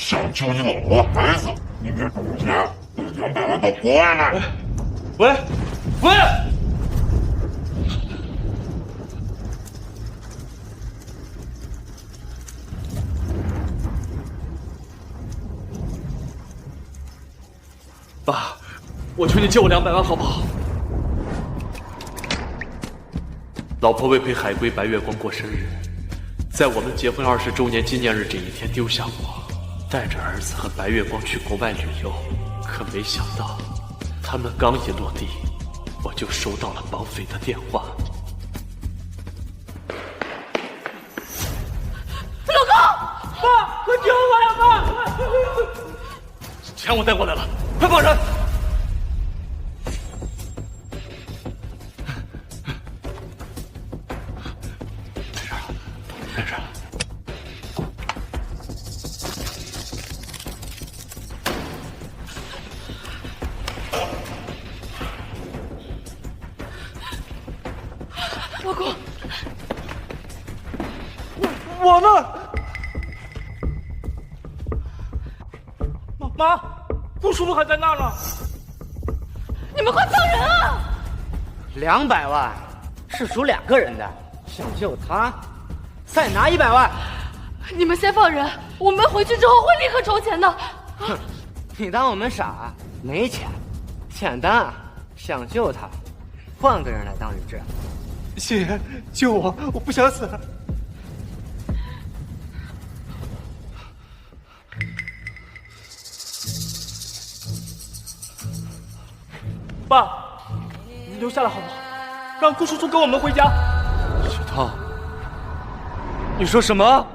想救你老婆孩子，你给主角这200万到国外卖。喂，喂！爸，我求你借我200万好不好？老婆为陪海龟白月光过生日，在我们结婚20周年纪念日这一天丢下我，带着儿子和白月光去国外旅游。可没想到，他们刚一落地，我就收到了绑匪的电话。老公，爸，快救我呀，爸！钱我带过来了，快放人！在这儿。老公，我呢？妈，顾叔叔还在那儿呢。你们快放人啊！200万是属2个人的，想救他，再拿100万。你们先放人，我们回去之后会立刻筹钱的。哼，你当我们傻？没钱，简单啊！想救他，换个人来当人质。谢爷，救我！我不想死。爸，你留下来好不好？让顾叔叔跟我们回家。小涛，你说什么？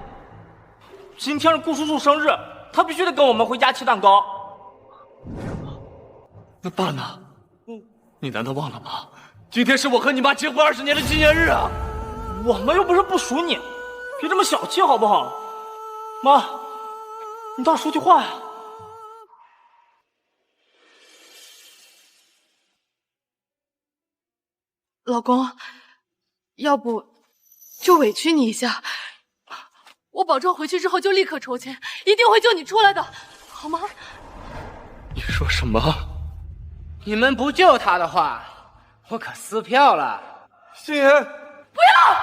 今天是顾叔叔生日，他必须得跟我们回家吃蛋糕。那爸呢？你难道忘了吗？今天是我和你妈结婚20年的纪念日啊！我们又不是不属你，别这么小气好不好？妈，你倒是说句话呀！老公，要不就委屈你一下，我保证回去之后就立刻筹钱，一定会救你出来的，好吗？你说什么？你们不救他的话，我可撕票了。谢爷，不要！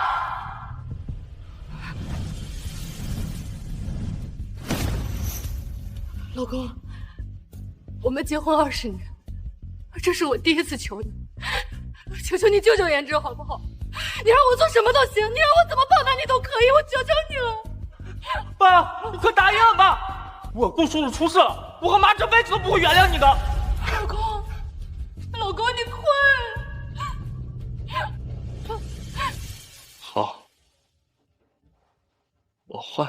老公，我们结婚20年，这是我第一次求你，求求你救救颜值好不好？你让我做什么都行，你让我怎么报答你都可以，我求求你了。爸，你快答应吧！我顾叔叔出事了，我和妈这辈子都不会原谅你的。老公，老公，你快！好，我换。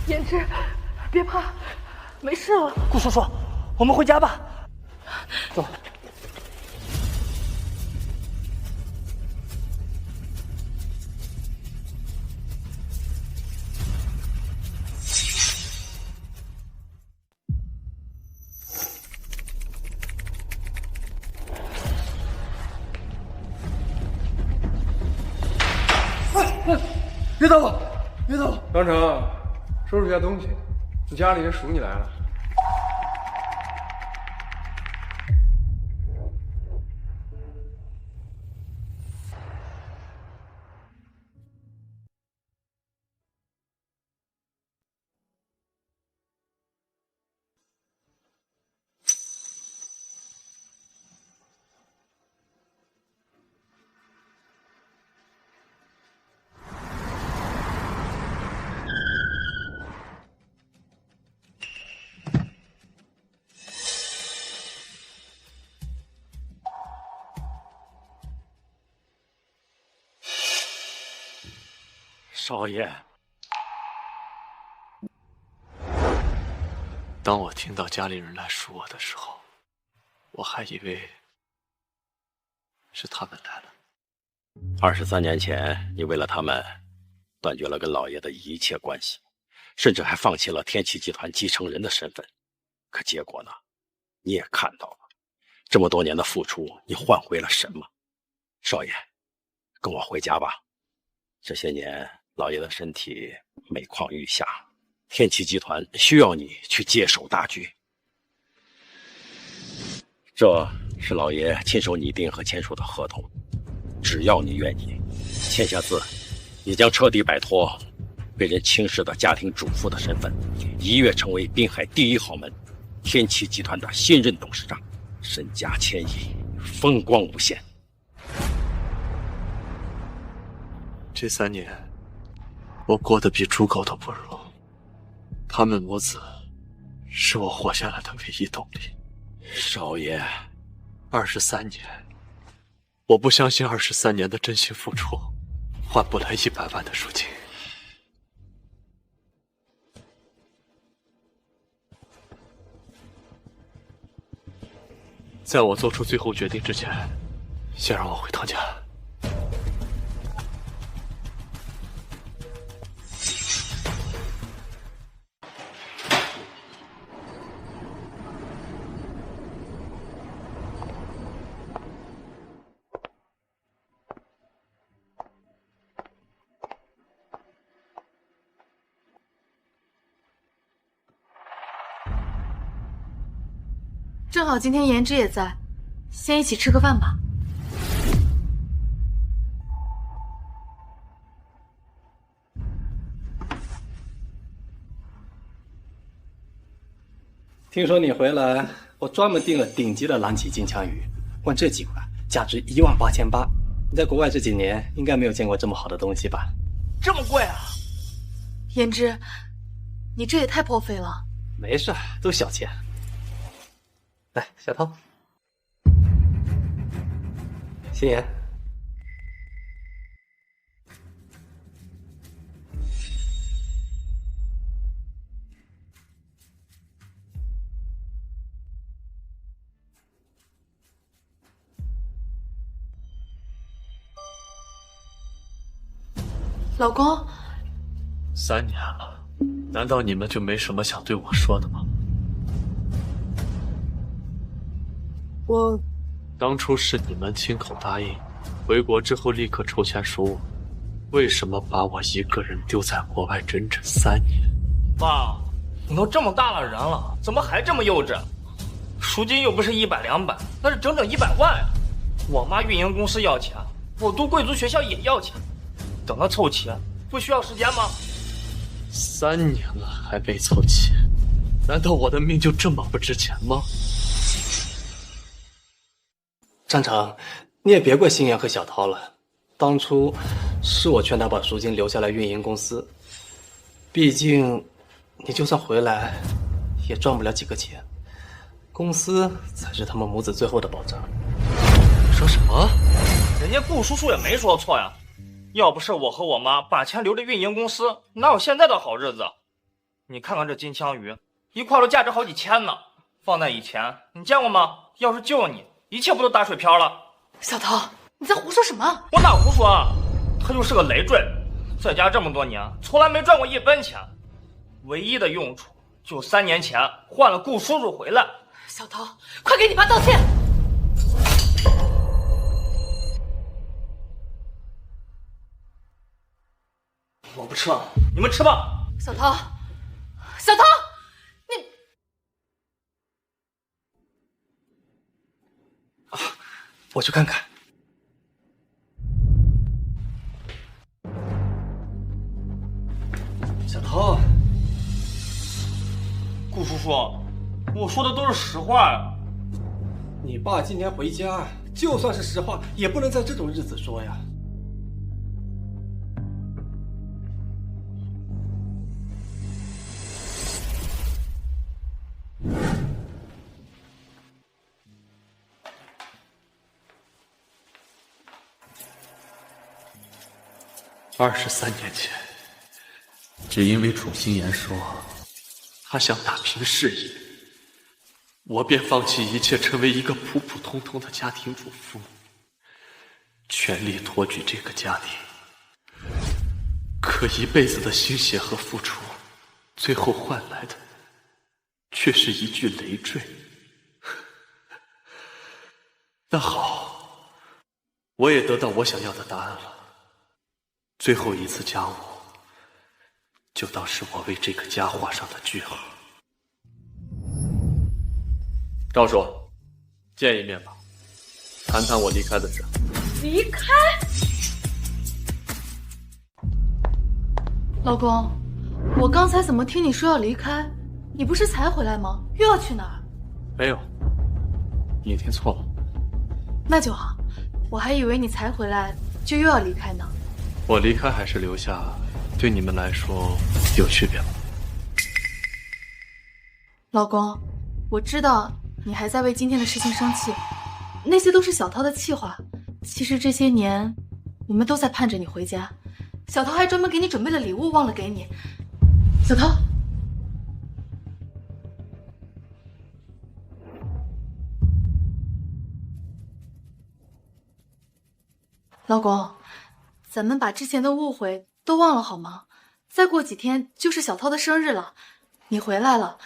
颜值，别怕，没事了。顾叔叔，我们回家吧。走。别打我！别打我！张成，收拾一下东西，你家里人数你来了。少爷，当我听到家里人来赎我的时候，我还以为是他们来了。23年前，你为了他们，断绝了跟老爷的一切关系，甚至还放弃了天齐集团继承人的身份。可结果呢？你也看到了，这么多年的付出，你换回了什么？少爷，跟我回家吧。这些年，老爷的身体每况愈下，天齐集团需要你去接手大局。这是老爷亲手拟定和签署的合同，只要你愿意，签下字，你将彻底摆脱被人轻视的家庭主妇的身份，一跃成为滨海第一豪门天齐集团的新任董事长，身家千亿，风光无限。这3年，我过得比猪狗都不如。他们母子是我活下来的唯一动力。少爷，23年，我不相信23年的真心付出换不来100万的赎金。在我做出最后决定之前，先让我回趟家。正好今天颜值也在，先一起吃个饭吧。听说你回来，我专门订了顶级的蓝鳍金枪鱼，光这几块价值18800。你在国外这几年应该没有见过这么好的东西吧？这么贵啊！颜值，你这也太破费了。没事，都小钱。来，小涛，心妍，老公，3年了，难道你们就没什么想对我说的吗？当初是你们亲口答应，回国之后立刻筹钱赎我，为什么把我一个人丢在国外整整3年？爸，你都这么大了人了，怎么还这么幼稚？赎金又不是100、200，那是整整100万呀！我妈运营公司要钱，我读贵族学校也要钱，等她凑齐，不需要时间吗？3年了还没凑齐，难道我的命就这么不值钱吗？张成，你也别怪心妍和小涛了，当初是我劝他把赎金留下来运营公司，毕竟你就算回来也赚不了几个钱，公司才是他们母子最后的保障。说什么？人家顾叔叔也没说错呀，要不是我和我妈把钱留着运营公司，哪有现在的好日子？你看看这金枪鱼，一块都价值好几千呢，放在以前你见过吗？要是救你，一切不都打水漂了？小涛，你在胡说什么？我哪胡说啊？他就是个累赘，在家这么多年，从来没赚过1分钱，唯一的用处就3年前换了顾叔叔回来。小涛，快给你爸道歉！我不吃了，你们吃吧。小涛，小涛，你我去看看。小涛，顾叔叔，我说的都是实话呀。你爸今天回家，就算是实话，也不能在这种日子说呀。23年前，只因为楚心妍说他想打拼事业，我便放弃一切，成为一个普普通通的家庭主妇，全力托举这个家庭。可一辈子的心血和付出，最后换来的却是一句累赘。那好，我也得到我想要的答案了。最后一次家务，就当是我为这个家画上的句号。赵叔，见一面吧，谈谈我离开的事。离开？老公，我刚才怎么听你说要离开？你不是才回来吗？又要去哪儿？没有，你听错了。那就好，我还以为你才回来就又要离开呢。我离开还是留下，对你们来说有区别吗？老公，我知道你还在为今天的事情生气，那些都是小涛的气话。其实这些年，我们都在盼着你回家。小涛还专门给你准备了礼物，忘了给你。小涛，老公，咱们把之前的误会都忘了好吗？再过几天就是小涛的生日了，你回来了，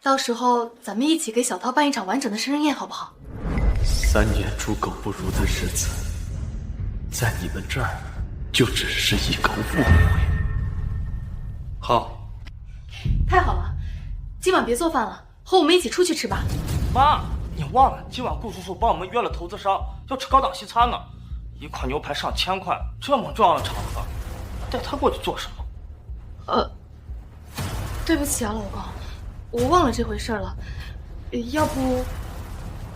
到时候咱们一起给小涛办一场完整的生日宴，好不好？3年猪狗不如的日子，在你们这儿就只是一个误会。好，太好了，今晚别做饭了，和我们一起出去吃吧。妈，你忘了今晚顾叔叔帮我们约了投资商，要吃高档西餐呢，一块牛排上1000块，这么重要的场合，带他过去做什么？对不起啊，老公，我忘了这回事了。要不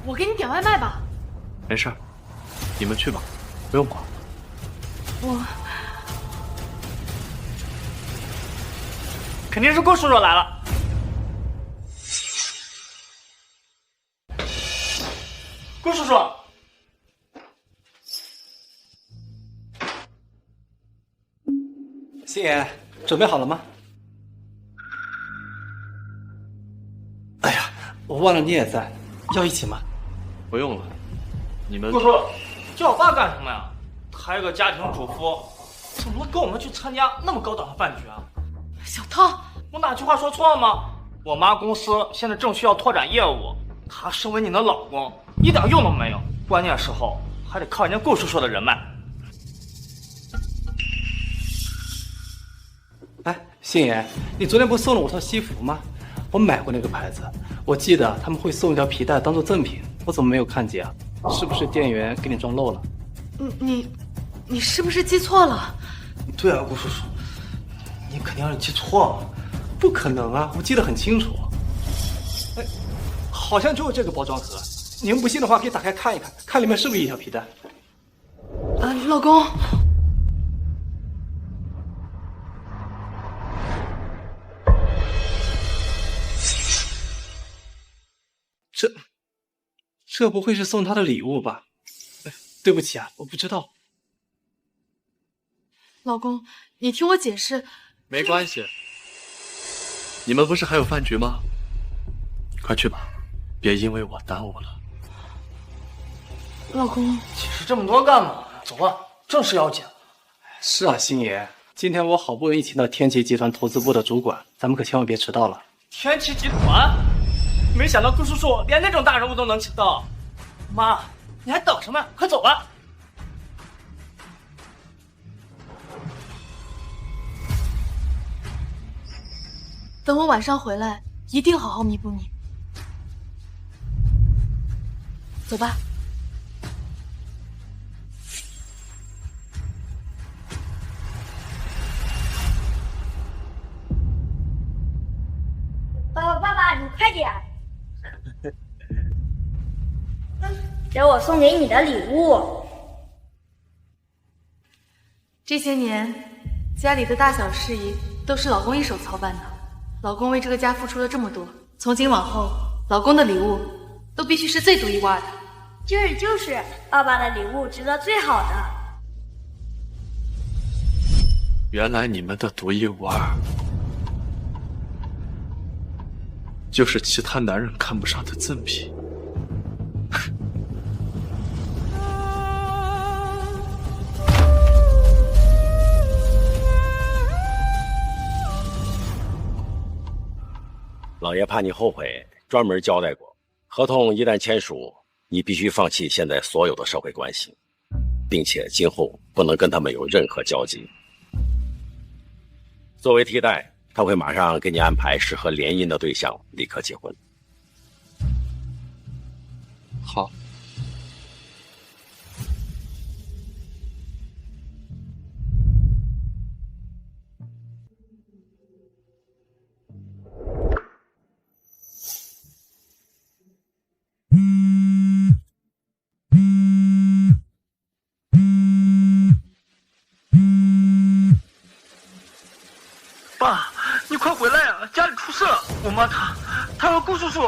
我给你点外卖吧？没事，你们去吧，不用管。肯定是顾叔叔来了。顾叔叔，星爷，准备好了吗？哎呀，我忘了你也在，要一起吗？不用了，你们。顾叔，叫我爸干什么呀？他一个家庭主妇，怎么能跟我们去参加那么高档的饭局啊？小涛，我哪句话说错了吗？我妈公司现在正需要拓展业务，她身为你的老公，一点用都没有，关键时候还得靠人家顾叔叔的人脉。哎，星爷，你昨天不是送了我套西服吗？我买过那个牌子，我记得他们会送一条皮带当做赠品，我怎么没有看见啊？是不是店员给你装漏了？你是不是记错了？对啊，顾叔叔，你肯定是记错了。不可能啊，我记得很清楚。哎，好像就是这个包装盒，你们不信的话可以打开看一看，看里面是不是一条皮带。老公。这不会是送他的礼物吧？对不起啊，我不知道。老公，你听我解释。没关系，你们不是还有饭局吗？快去吧，别因为我耽误了。老公，解释这么多干嘛？走吧，正事要紧。是啊，星爷，今天我好不容易请到天齐集团投资部的主管，咱们可千万别迟到了。天齐集团？没想到顾叔叔连那种大人物都能请到。妈，你还等什么呀？快走吧。等我晚上回来，一定好好弥补你。走吧。爸爸，你快点！这我送给你的礼物。这些年，家里的大小事宜都是老公一手操办的。老公为这个家付出了这么多，从今往后，老公的礼物都必须是最独一无二的。就是，爸爸的礼物值得最好的。原来你们的独一无二就是其他男人看不上的赠品。老爷怕你后悔，专门交代过，合同一旦签署，你必须放弃现在所有的社会关系，并且今后不能跟他们有任何交集。作为替代，他会马上给你安排适合联姻的对象，立刻结婚。好。爸，你快回来呀！家里出事了，我妈她和顾叔叔。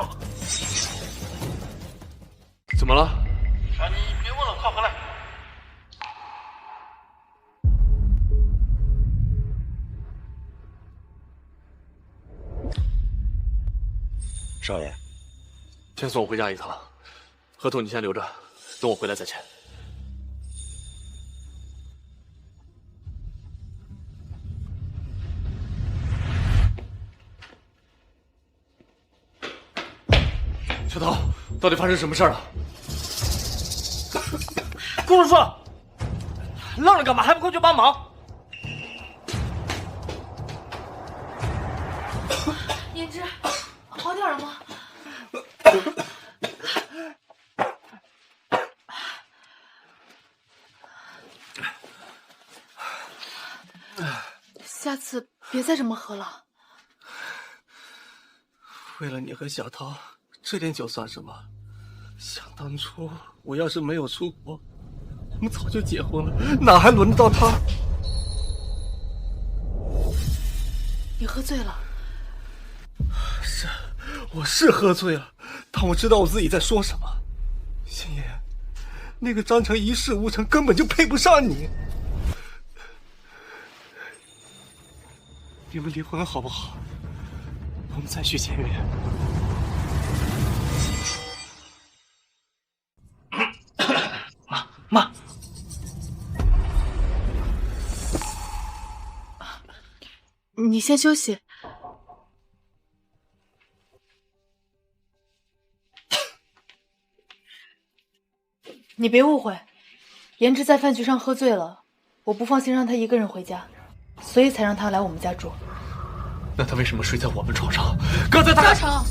怎么了？啊，你别问了，快回来。少爷，先送我回家一趟，合同你先留着，等我回来再签。小桃，到底发生什么事了？顾叔叔，愣着干嘛？还不快去帮忙！胭脂，好点了吗？下次别再这么喝了。为了你和小涛，这点酒算什么？想当初我要是没有出国，我们早就结婚了，哪还轮得到他？你喝醉了。是，我是喝醉了，但我知道我自己在说什么。星爷，那个张成一事无成，根本就配不上你。你们离婚好不好？我们再续前缘。妈，你先休息。你别误会，颜值在饭局上喝醉了，我不放心让他一个人回家，所以才让他来我们家住。那他为什么睡在我们床上？刚才他……张成，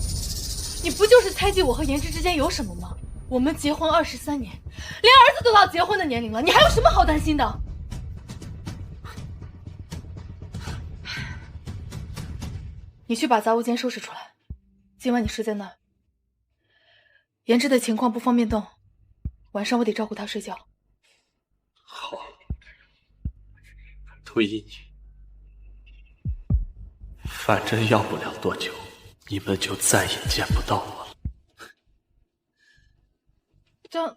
你不就是猜忌我和颜值之间有什么吗？我们结婚23年，连儿子都到结婚的年龄了，你还有什么好担心的？你去把杂物间收拾出来，今晚你睡在那儿。颜值的情况不方便动，晚上我得照顾她睡觉。好，同意你。反正要不了多久，你们就再也见不到我了。张，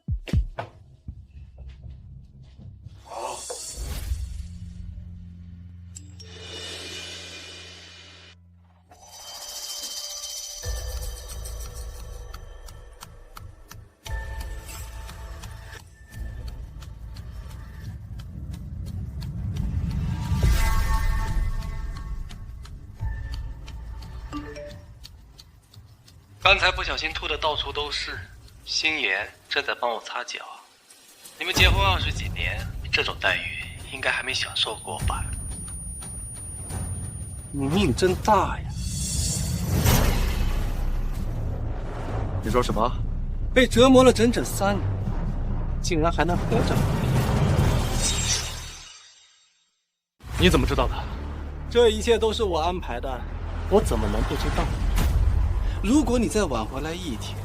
刚才不小心吐的到处都是，星爷正在帮我擦脚。你们结婚20几年，这种待遇应该还没享受过吧？你命真大呀！你说什么？被折磨了整整3年，竟然还能活着。你怎么知道的？这一切都是我安排的，我怎么能不知道？如果你再晚回来1天，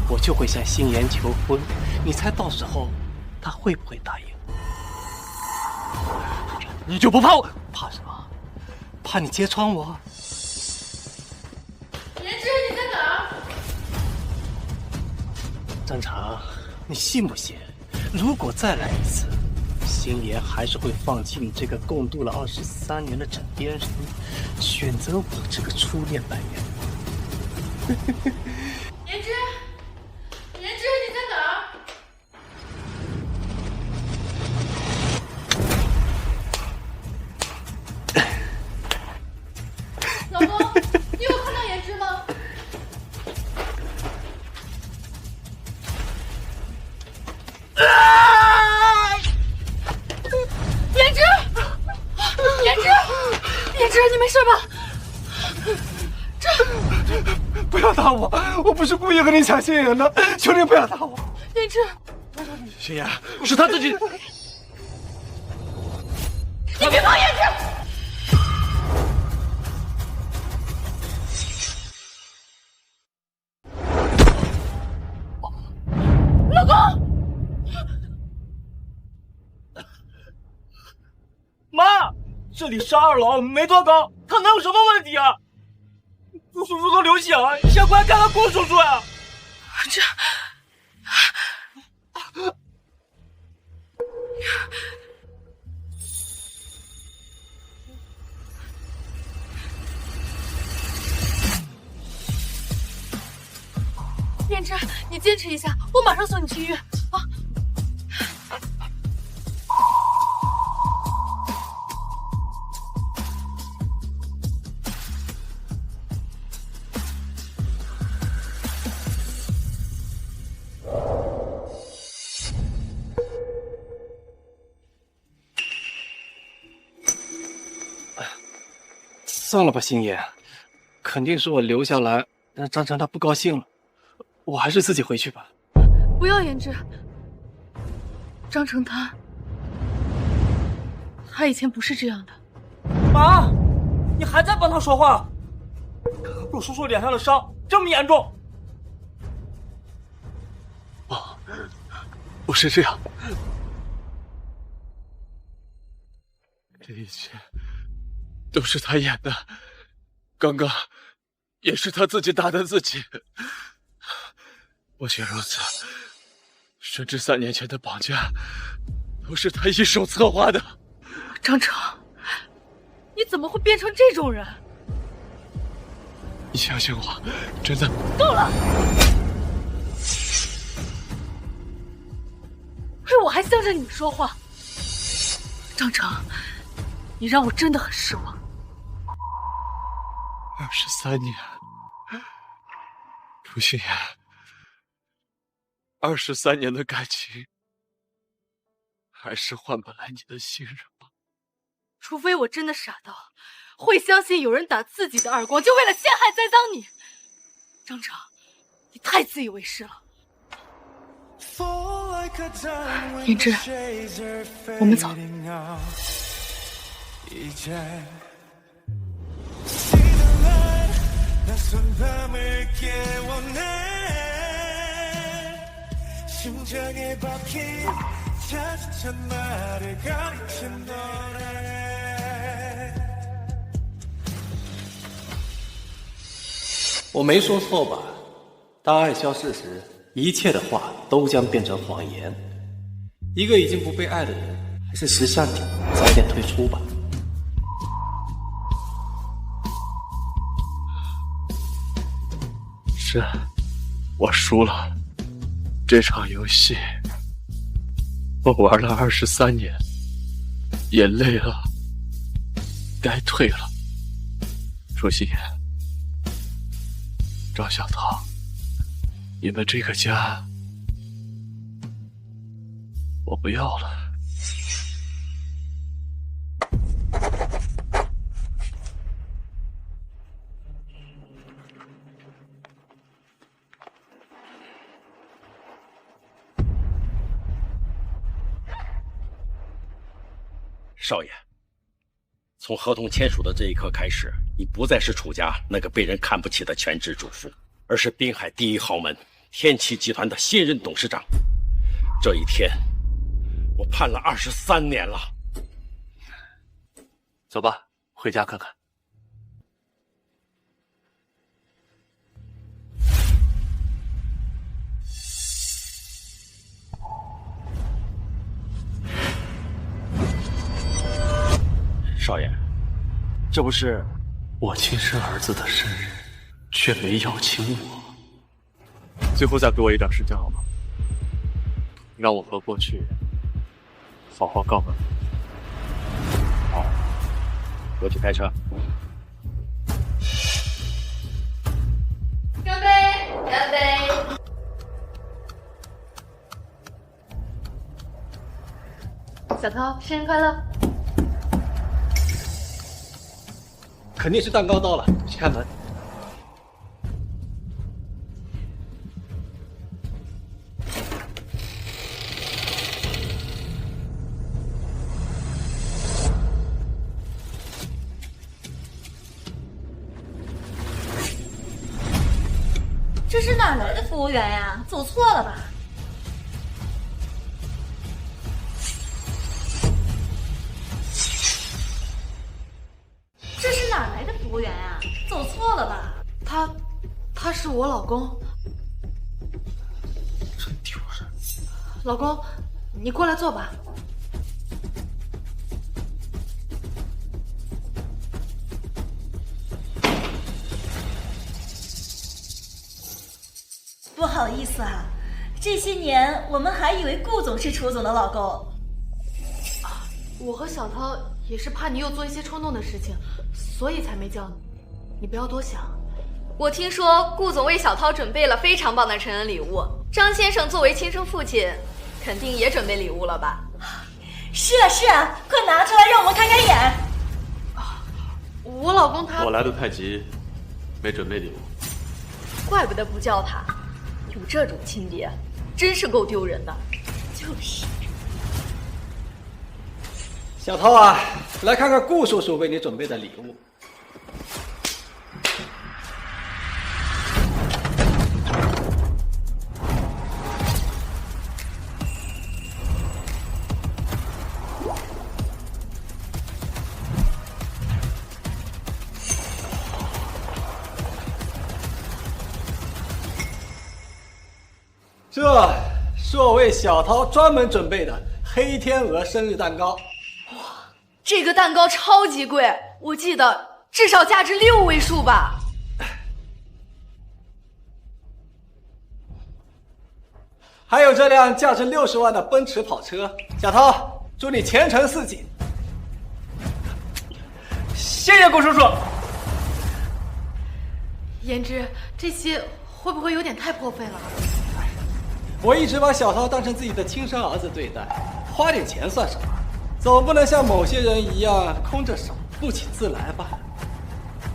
我就会向星言求婚。你猜到时候他会不会答应？你就不怕我？怕什么？怕你揭穿我？颜值，你在哪儿？张成，你信不信？如果再来一次，星爷还是会放弃你这个共度了23年的枕边人，选择我这个初恋白月。颜之，颜之，你在哪儿？老公，你有看到颜之吗？颜之，颜之，颜之，你没事吧？不要打我！我不是故意和你抢心妍的，求你不要打我！颜之，心妍，是他自己。你别碰颜之！老公，妈，这里是2楼，没多高，他能有什么问题啊？顾叔叔都流血了，你先过来看看顾叔叔呀！这，颜之，你坚持一下，我马上送你去医院啊！算了吧，星爷，肯定是我留下来让张成他不高兴了，我还是自己回去吧。不要，颜之，张成他以前不是这样的。妈，你还在帮他说话？顾叔叔脸上的伤这么严重？不是这样，这一切都是他演的，刚刚也是他自己打的自己。不仅如此，甚至3年前的绑架都是他一手策划的。张成，你怎么会变成这种人？你相信我，真的。够了！我还向着你说话，张成，你让我真的很失望。 23年，朱心妍，23年的感情，还是换不来你的信任吗？除非我真的傻到会相信有人打自己的耳光，就为了陷害栽赃你。张成，你太自以为是了。言之，我们走。 我没说错吧？当爱消逝时，一切的话都将变成谎言。一个已经不被爱的人，还是识相点，早点退出吧。 是，我输了。这场游戏，我玩了23年，也累了，该退了。朱心妍、赵小桃，你们这个家，我不要了。 少爷，从合同签署的这一刻开始，你不再是楚家那个被人看不起的全职主妇，而是滨海第一豪门天齐集团的新任董事长。这一天，我盼了23年了。走吧，回家看看。 少爷，这不是我亲生儿子的生日，却没邀请我。最后再给我一点时间好吗？让我和过去好好告个别。好，过去开车。干杯！干杯！小涛，生日快乐！肯定是蛋糕到了，去开门。这是哪来的服务员呀？走错了吧？这是哪来的服务员呀？走错了吧？他是我老公。真丢人！老公，你过来坐吧。不好意思啊，这些年我们还以为顾总是楚总的老公。我和小涛也是怕你又做一些冲动的事情，所以才没叫你。你不要多想。我听说顾总为小涛准备了非常棒的成人礼物，张先生作为亲生父亲，肯定也准备礼物了吧？是啊是啊，快拿出来让我们开开眼。我老公他……我来得太急，没准备礼物。怪不得不叫他，有这种亲爹，真是够丢人的。就是。小涛啊，来看看顾叔叔为你准备的礼物。这是我为小涛专门准备的黑天鹅生日蛋糕。这个蛋糕超级贵，我记得至少价值6位数吧。还有这辆价值60万的奔驰跑车。小涛，祝你前程似锦。谢谢顾叔叔。颜之，这些会不会有点太破费了？我一直把小涛当成自己的亲生儿子对待，花点钱算什么？总不能像某些人一样空着手不请自来吧？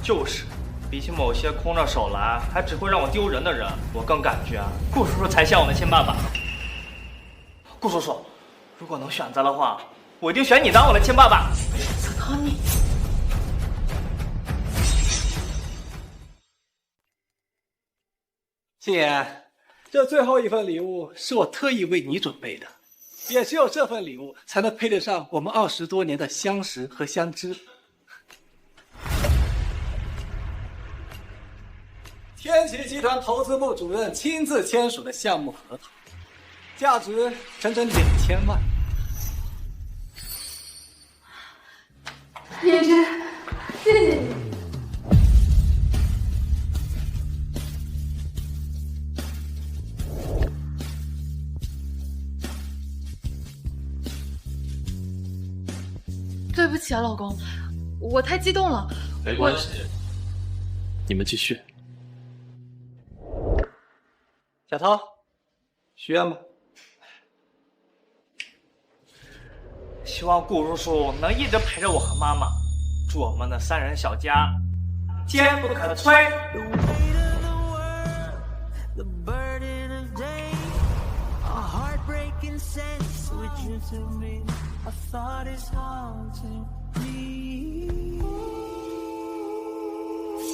就是，比起某些空着手来还只会让我丢人的人，我更感觉顾叔叔才像我的亲爸爸。顾叔叔，如果能选择的话，我一定选你当我的亲爸爸。小涛，你……杏言，这最后一份礼物是我特意为你准备的。也只有这份礼物才能配得上我们20多年的相识和相知。天齐集团投资部主任亲自签署的项目合同，价值整整2000万。颜之，谢谢你。对不起啊，老公，我太激动了。没关系，你们继续。小涛，许愿吧。希望顾叔叔能一直陪着我和妈妈，祝我们的3人小家坚不可摧。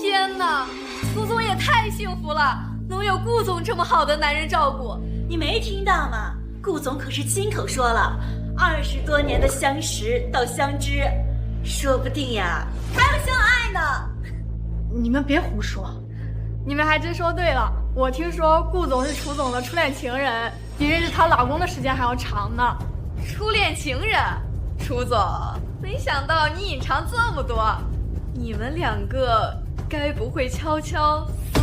天哪，苏总也太幸福了，能有顾总这么好的男人照顾。你没听到吗？顾总可是亲口说了，20多年的相识到相知，说不定呀还要相爱呢。你们别胡说，你们还真说对了。我听说顾总是楚总的初恋情人，比认识她老公的时间还要长呢。初恋情人，楚总，没想到你隐藏这么多。你们2个该不会悄悄私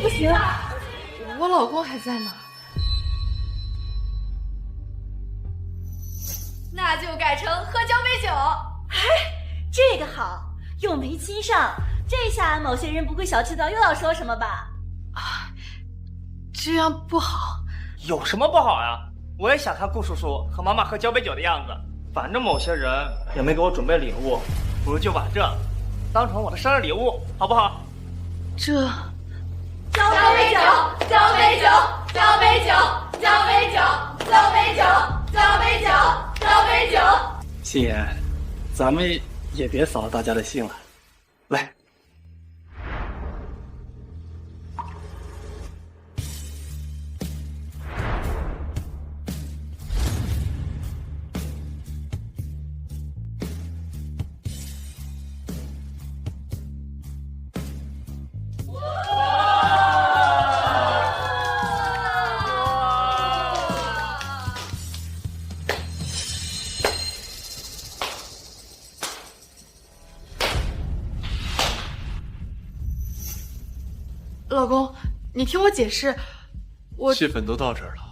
不行，我老公还在呢。那就改成喝交杯酒。哎，这个好，又没亲上，这下某些人不会小气到又要说什么吧？啊，这样不好。有什么不好呀？我也想看顾叔叔和妈妈喝交杯酒的样子。反正某些人也没给我准备礼物，不如就把这当成我的生日礼物，好不好？这。交杯酒，交杯酒，交杯酒，交杯酒，交杯酒，交杯酒，交杯酒。心妍，咱们也别扫了大家的兴了，来。老公，你听我解释，我气氛都到这儿了，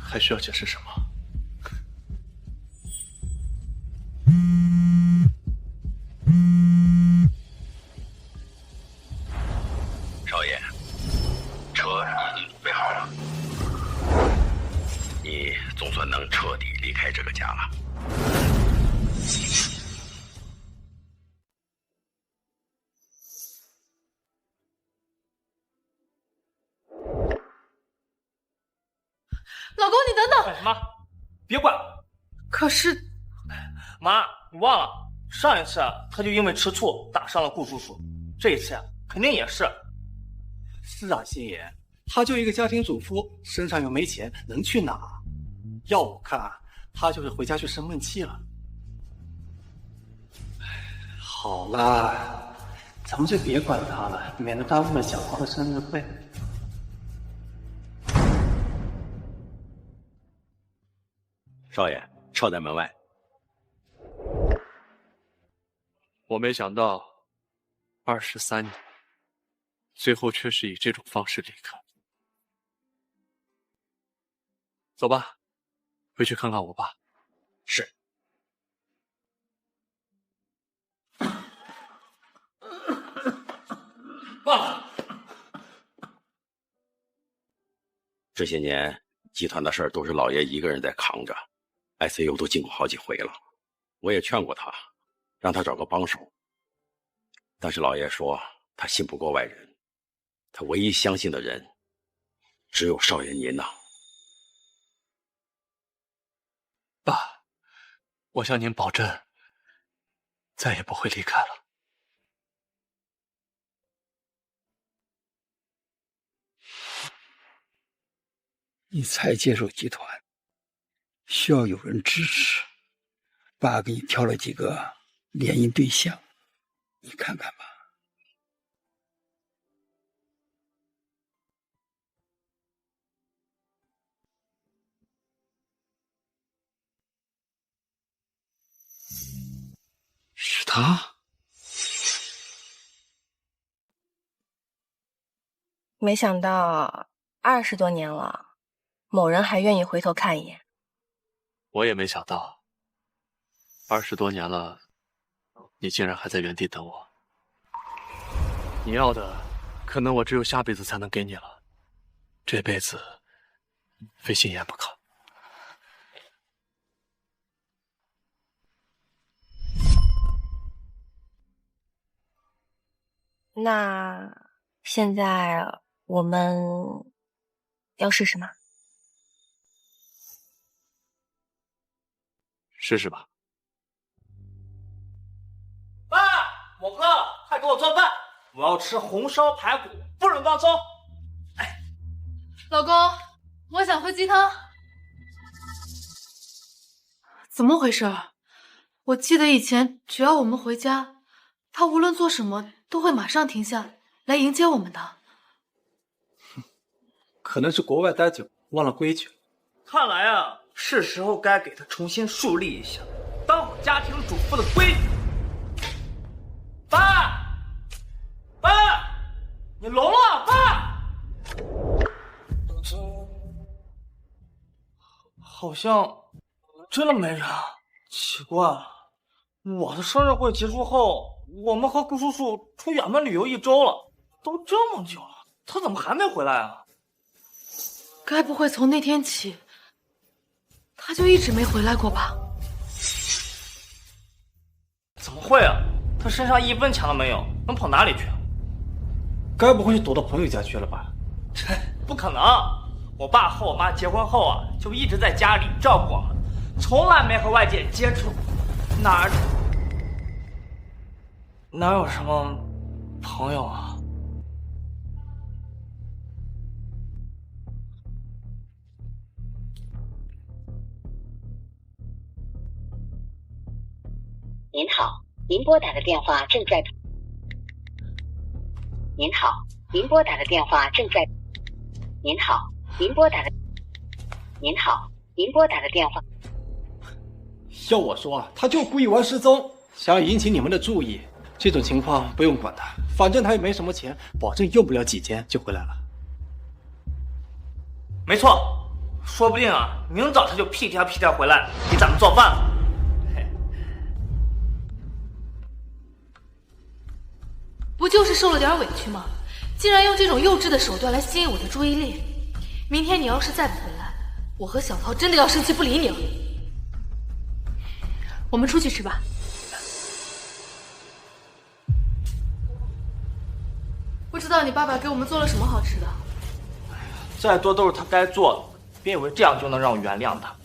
还需要解释什么？少爷，车已经准备好了，你总算能彻底离开这个家了。老公，你等等！干什么？别管！可是，妈，你忘了上一次他就因为吃醋打伤了顾叔叔，这一次肯定也是。是啊，心妍，她就一个家庭主妇，身上又没钱，能去哪？要我看，她就是回家去生闷气了。好啦，咱们就别管她了，免得耽误了小桃的生日会。少爷，车在门外。我没想到，23年，最后却是以这种方式离开。走吧，回去看看我爸。是。爸，这些年集团的事儿都是老爷一个人在扛着。ICU 都进过好几回了，我也劝过他，让他找个帮手。但是老爷说他信不过外人，他唯一相信的人只有少爷您呐。爸，我向您保证，再也不会离开了。你才接手集团，需要有人支持。爸给你挑了几个联姻对象，你看看吧。是他？没想到20多年了，某人还愿意回头看一眼。我也没想到，20多年了，你竟然还在原地等我。你要的，可能我只有下辈子才能给你了，这辈子非心妍不可。那现在我们要试试吗？试试吧。给我做饭，我要吃红烧排骨，不准忘粥。老公，我想喝鸡汤。怎么回事？我记得以前只要我们回家，他无论做什么都会马上停下来迎接我们的。可能是国外待久，忘了规矩。看来啊，是时候该给他重新树立一下当好家庭主妇的规矩。爸，爸，你聋了？爸，好像真的没人。奇怪了，我的生日会结束后，我们和顾叔叔出远门旅游1周了，都这么久了，他怎么还没回来啊？该不会从那天起，他就一直没回来过吧？怎么会啊？他身上1分钱都没有，能跑哪里去？该不会是躲到朋友家去了吧？不可能！我爸和我妈结婚后啊，就一直在家里照顾我们，从来没和外界接触，哪有什么朋友啊？您好，您拨打的电话正在。您好，您拨打的电话正在。您好，您拨打的。您好，您拨打的电话。要我说啊，他就故意玩失踪，想要引起你们的注意。这种情况不用管他，反正他也没什么钱，保证用不了几天就回来了。没错，说不定啊，明早他就屁颠回来给咱们做饭了。不就是受了点委屈吗？竟然用这种幼稚的手段来吸引我的注意力。明天你要是再不回来，我和小涛真的要生气不理你了。我们出去吃吧。不知道你爸爸给我们做了什么好吃的？再多都是他该做的，别以为这样就能让我原谅他。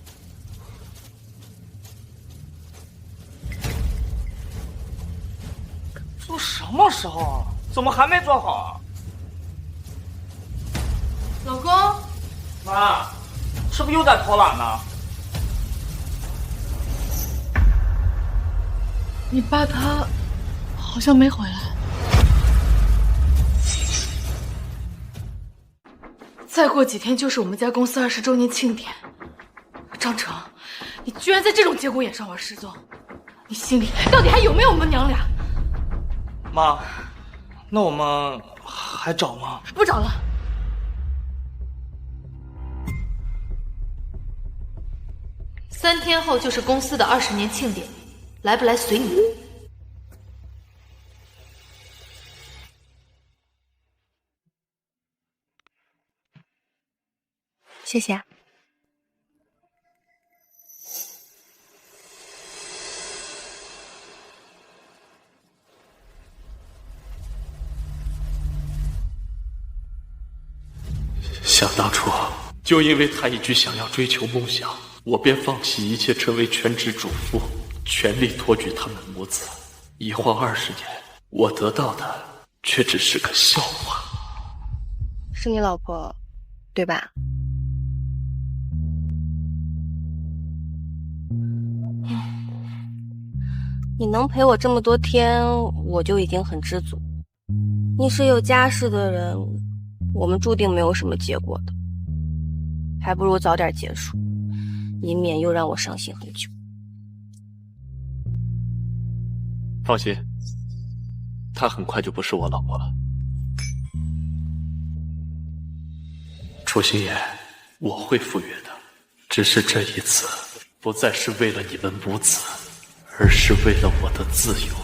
都什么时候啊？怎么还没做好啊？老公，妈，是不是又在偷懒呢？你爸他好像没回来。再过几天就是我们家公司20周年庆典。张成，你居然在这种节骨眼上玩失踪，你心里到底还有没有我们娘俩？妈，那我们还找吗？不找了。3天后就是公司的20年庆典，来不来随你。谢谢啊。想当初，就因为他一句想要追求梦想，我便放弃一切，成为全职主妇，全力托举他们母子。一晃20年，我得到的却只是个笑话。是你老婆，对吧？你能陪我这么多天，我就已经很知足。你是有家室的人，我们注定没有什么结果的，还不如早点结束，以免又让我伤心很久。放心，她很快就不是我老婆了。楚心言，我会赴约的，只是这一次不再是为了你们母子，而是为了我的自由。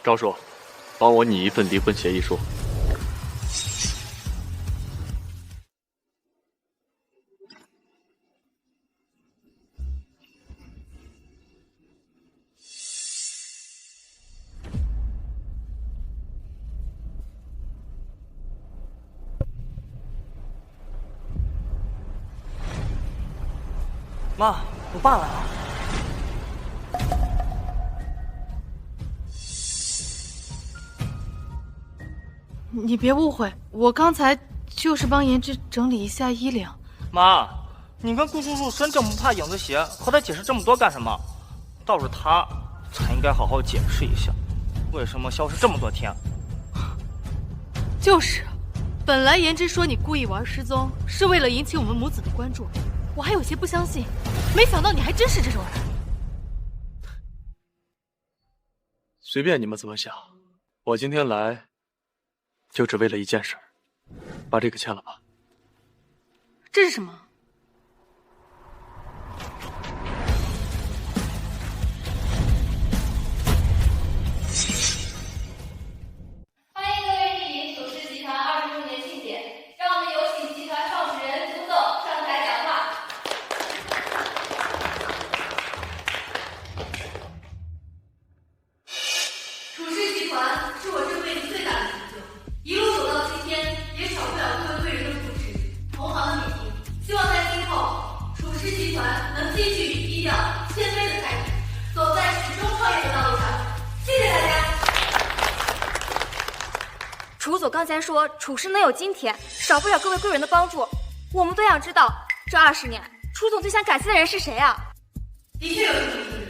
赵叔，帮我拟一份离婚协议书。妈，我爸来了。你别误会，我刚才就是帮颜值整理一下衣领。妈，你跟顾叔叔真这么怕影子邪，和他解释这么多干什么？倒是他才应该好好解释一下，为什么消失这么多天。就是，本来颜值说你故意玩失踪，是为了引起我们母子的关注，我还有些不相信，没想到你还真是这种人。随便你们怎么想，我今天来就只为了一件事，把这个签了吧。这是什么？欢迎各位莅临楚氏集团20周年庆典，让我们有请集团创始人楚总上台讲话。楚氏集团是我这辈子最大的成就，一路走到今天，也少不了各位贵人的扶持，同行的勉励。希望在今后，楚氏集团能继续以低调、谦卑的态度，走在始终创业的道路上。谢谢大家。楚总刚才说楚氏能有今天，少不了各位贵人的帮助。我们都想知道，这20年，楚总最想感谢的人是谁啊？的确有这么一个人，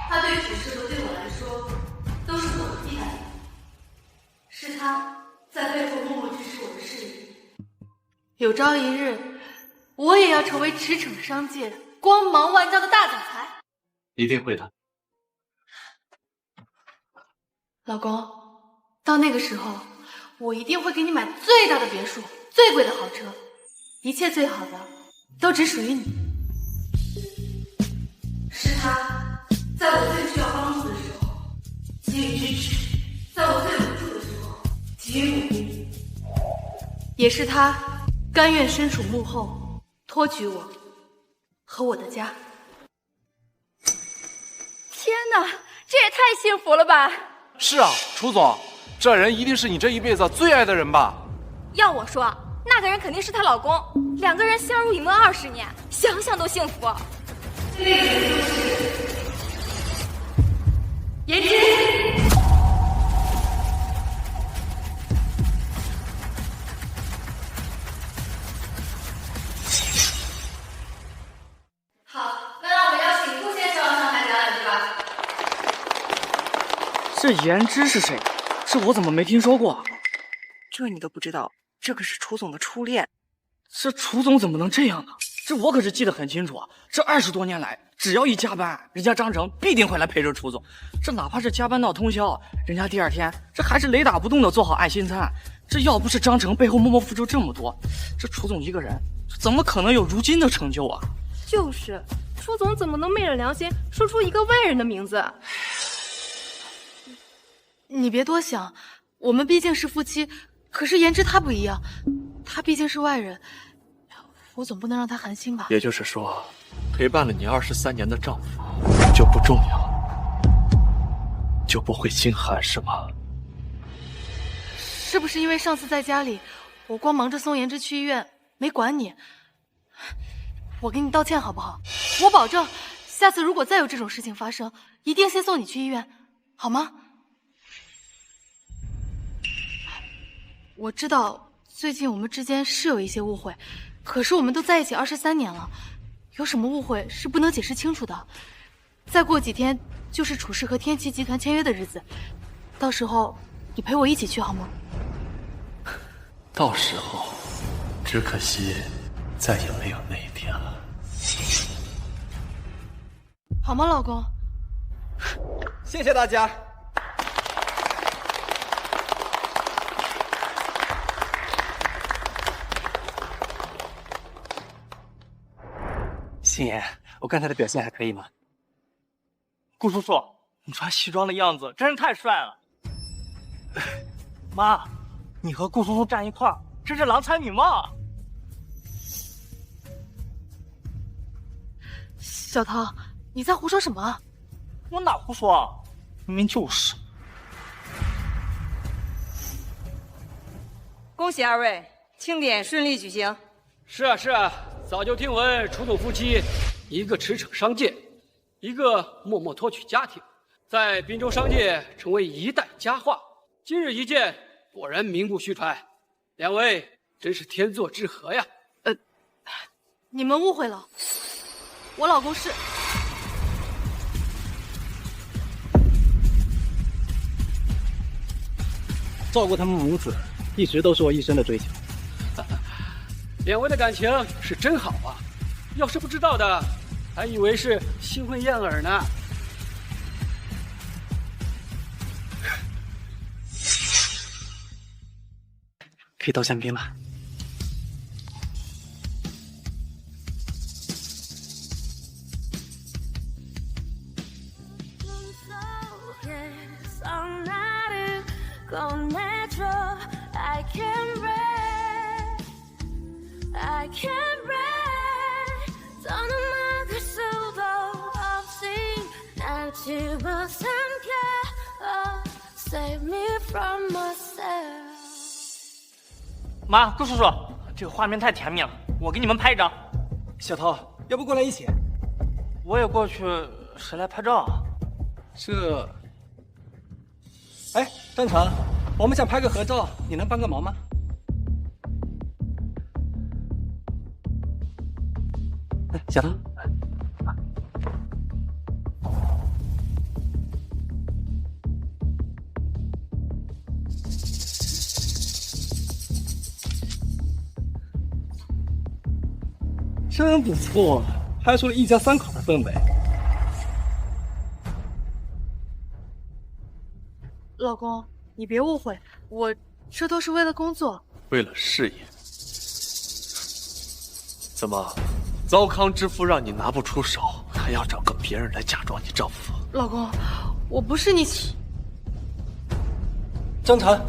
他对楚氏和对我来说都是我的替代品，是他在背后默默支持我的事业。有朝一日，我也要成为驰骋商界、光芒万丈的大总裁。一定会的。老公，到那个时候，我一定会给你买最大的别墅、最贵的豪车，一切最好的都只属于你。是他在我最需要帮助的时候给予支持，在我最无助的时候给予鼓励，也是他甘愿身处幕后，托举我和我的家。天哪，这也太幸福了吧！是啊，楚总，这人一定是你这一辈子最爱的人吧？要我说，那个人肯定是她老公，2个人相濡以沫20年，想想都幸福。这个人就是颜值。好，那让我们邀请顾先生上台讲两句吧。这颜值是谁？这我怎么没听说过？这你都不知道，这可是楚总的初恋。这楚总怎么能这样呢？这我可是记得很清楚啊！这20多年来，只要一加班，人家张成必定会来陪着楚总。这哪怕是加班到通宵，人家第2天这还是雷打不动的做好爱心餐。这要不是张成背后默默付出这么多，这楚总一个人怎么可能有如今的成就啊？就是，楚总怎么能昧着良心说出一个外人的名字？你别多想，我们毕竟是夫妻，可是颜值他不一样，他毕竟是外人，我总不能让他寒心吧？也就是说，陪伴了你23年的丈夫就不重要，就不会心寒是吗？是不是因为上次在家里，我光忙着送颜值去医院，没管你？我给你道歉好不好？我保证，下次如果再有这种事情发生，一定先送你去医院，好吗？我知道最近我们之间是有一些误会，可是我们都在一起23年了，有什么误会是不能解释清楚的。再过几天就是楚氏和天齐集团签约的日子，到时候你陪我一起去好吗？到时候，只可惜再也没有那一天了，好吗，老公？谢谢大家。星爷，我刚才的表现还可以吗？顾叔叔，你穿西装的样子真是太帅了。妈，你和顾叔叔站一块儿，真是郎才女貌啊！小涛，你在胡说什么？我哪胡说啊？明明就是。恭喜2位，庆典顺利举行。是啊是啊，早就听闻楚总夫妻，一个驰骋商界，一个默默托举家庭，在滨州商界成为一代佳话。今日一见，果然名不虚传。两位真是天作之合呀！你们误会了，我老公是……照顾他们母子，一直都是我一生的追求。两位的感情是真好啊！要是不知道的，还以为是新婚燕尔呢。可以倒香槟了。妈，顾叔叔，这个画面太甜蜜了，我给你们拍一张。小涛，要不过来一起？我也过去，谁来拍照啊？这……哎，张成，我们想拍个合照，你能帮个忙吗？小涛。真不错，拍出了一家三口的氛围。老公，你别误会，我这都是为了工作，为了事业。怎么，糟糠之夫让你拿不出手，还要找个别人来假装你丈夫？老公，我不是你。张成，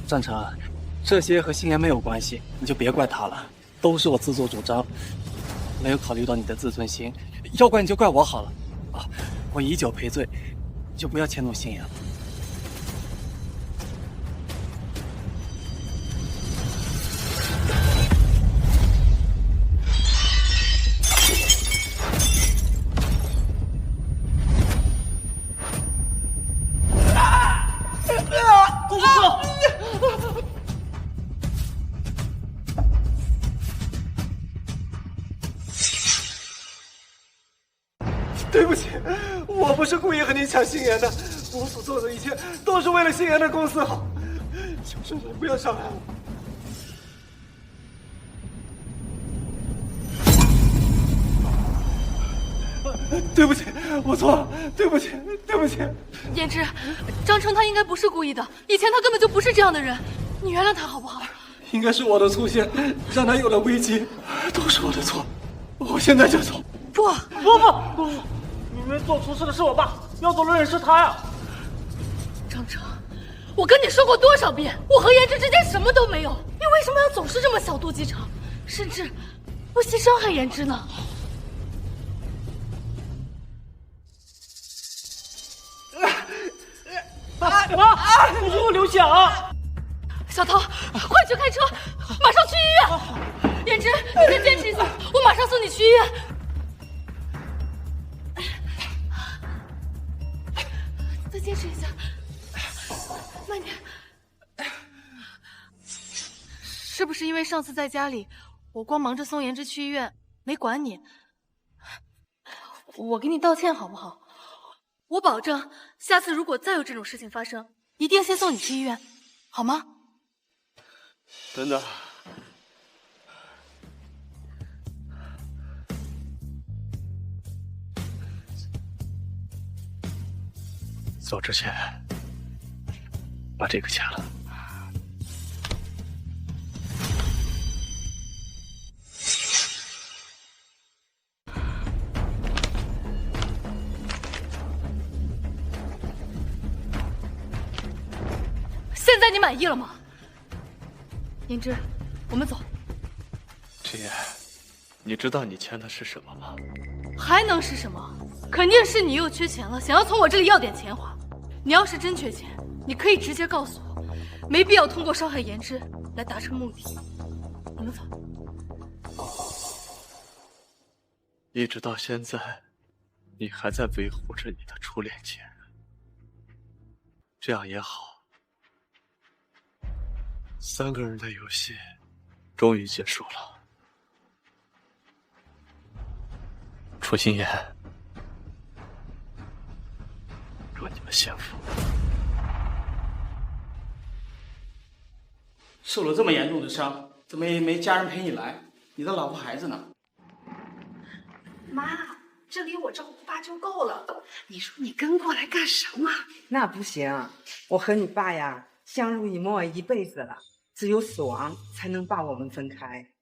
张成。这些和星言没有关系，你就别怪他了，都是我自作主张，没有考虑到你的自尊心，要怪你就怪我好了。啊，我以酒赔罪，你就不要迁怒星言了。顾叔叔。对不起，我不是故意和你抢星言的，我所做的一切都是为了星言的公司好，求叔叔不要伤害我。对不起，我错了，对不起，对不起。胭脂，张成他应该不是故意的，以前他根本就不是这样的人，你原谅他好不好？应该是我的出现让他有了危机，都是我的错，我现在就走。不，明明做错事的是我爸，要走的人是他呀！张成，我跟你说过多少遍，我和胭脂之间什么都没有，你为什么要总是这么小肚鸡肠，甚至不惜伤害胭脂呢？你给我流血啊！小涛，快去开车，马上去医院！胭脂，你再坚持一下，我马上送你去医院。再坚持一下，慢点。是不是因为上次在家里，我光忙着送胭脂去医院，没管你？我给你道歉好不好？我保证，下次如果再有这种事情发生，一定先送你去医院，好吗？等等，走之前把这个签了。现在你满意了吗？胭脂，我们走。志言，你知道你签的是什么吗？还能是什么？肯定是你又缺钱了，想要从我这里要点钱花。你要是真缺钱，你可以直接告诉我，没必要通过伤害胭脂来达成目的。我们走。一直到现在，你还在维护着你的初恋情人。这样也好。3个人的游戏终于结束了。楚心言，祝你们幸福。受了这么严重的伤，怎么也没家人陪你来？你的老婆孩子呢？妈，这里我照顾爸就够了。你说你跟过来干什么？那不行，我和你爸呀相濡以沫一辈子了，只有死亡才能把我们分开。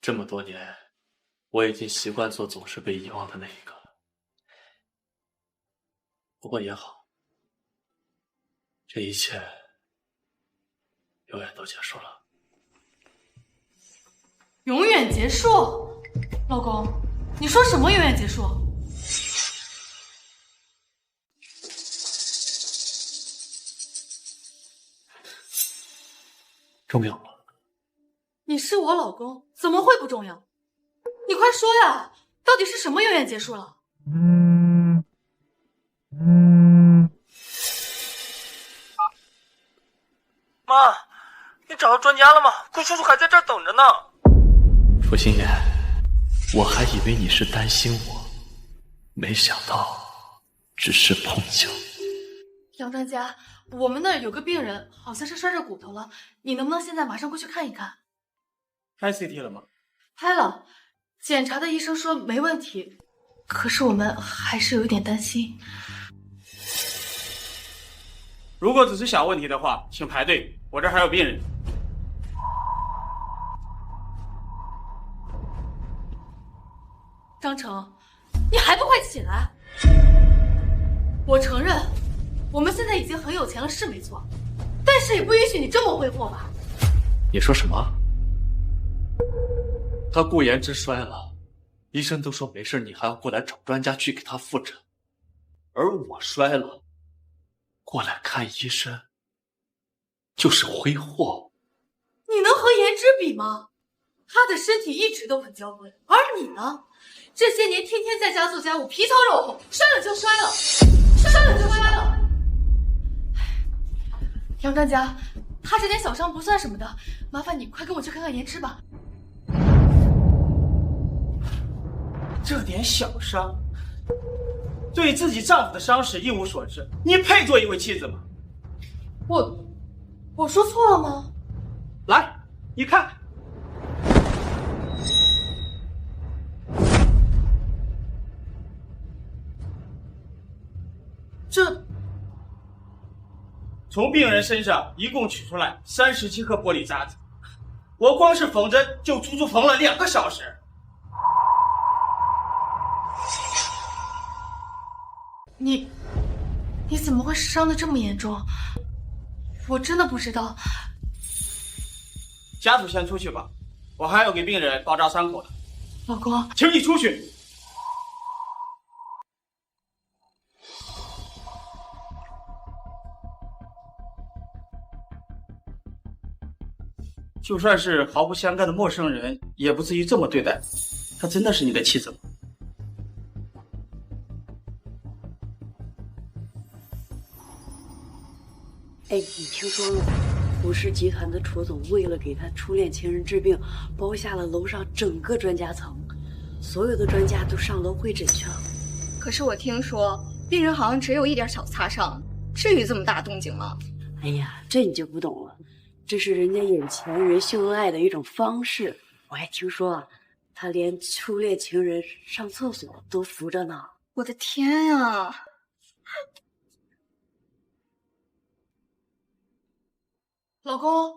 这么多年，我已经习惯做总是被遗忘的那一个了。不过也好，这一切永远都结束了。永远结束？老公，你说什么永远结束？重要吗？你是我老公，怎么会不重要？你快说呀，到底是什么永远结束了？妈，你找到专家了吗？顾叔叔还在这儿等着呢。楚心言，我还以为你是担心我，没想到只是碰巧。杨专家，我们那儿有个病人好像是摔着骨头了，你能不能现在马上过去看一看？拍 CT 了吗？拍了，检查的医生说没问题，可是我们还是有一点担心。如果只是小问题的话，请排队，我这儿还有病人。张成，你还不快起来！我承认，我们现在已经很有钱了，是没错，但是也不允许你这么挥霍吧？你说什么？他顾言之摔了，医生都说没事，你还要过来找专家去给他复诊，而我摔了，过来看医生，就是挥霍。你能和颜之比吗？他的身体一直都很娇贵，而你呢？这些年天天在家做家务，皮糙肉厚，摔了就摔了，摔了就摔了。杨专家，他这点小伤不算什么的，麻烦你快跟我去看看颜之吧。这点小伤，对自己丈夫的伤势一无所知，你配做一位妻子吗？我说错了吗？来，你看。这从病人身上一共取出来37颗玻璃渣子，我光是缝针就足足缝了2个小时。你怎么会伤得这么严重？我真的不知道。家属先出去吧，我还要给病人包扎伤口的。老公，请你出去。就算是毫不相干的陌生人，也不至于这么对待。她真的是你的妻子吗？哎，你听说了吗？胡氏集团的楚总为了给他初恋情人治病，包下了楼上整个专家层，所有的专家都上楼会诊去了。可是我听说病人好像只有一点小擦伤，至于这么大动静吗？哎呀，这你就不懂了，这是人家有钱人秀恩爱的一种方式。我还听说啊，他连初恋情人上厕所都扶着呢。我的天呀！老公，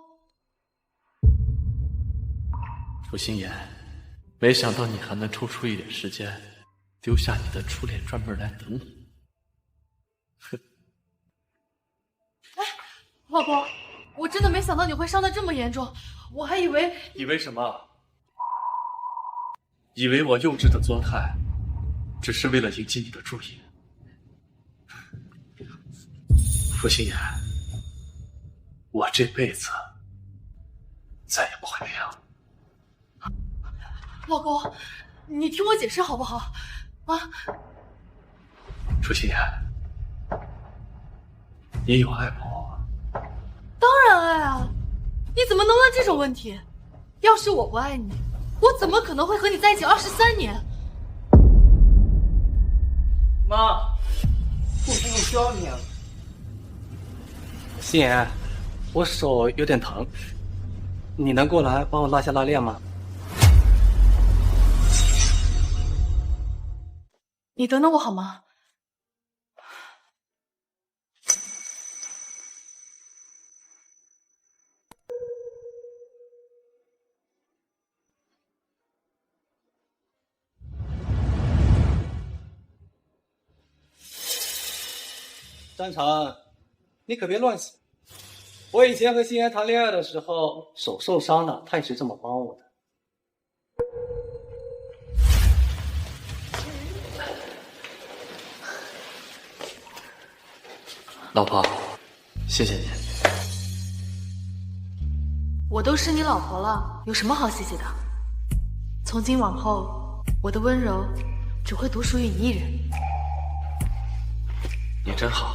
楚心言，没想到你还能抽出一点时间，丢下你的初恋专门来等我。哼！哎，老公，我真的没想到你会伤得这么严重，我还以为……以为什么？以为我幼稚的作态，只是为了引起你的注意。楚心言，我这辈子再也不会那样了。老公，你听我解释好不好？啊，楚心言，你有爱我？当然爱啊！你怎么能问这种问题？要是我不爱你，我怎么可能会和你在一起23年？妈，我不需要你了。心妍，我手有点疼，你能过来帮我拉下拉链吗？你等等我好吗？张成，你可别乱想。我以前和心妍谈恋爱的时候，手受伤了，她也是这么帮我的。老婆，谢谢你。我都是你老婆了，有什么好谢谢的？从今往后，我的温柔只会独属于你一人。你真好。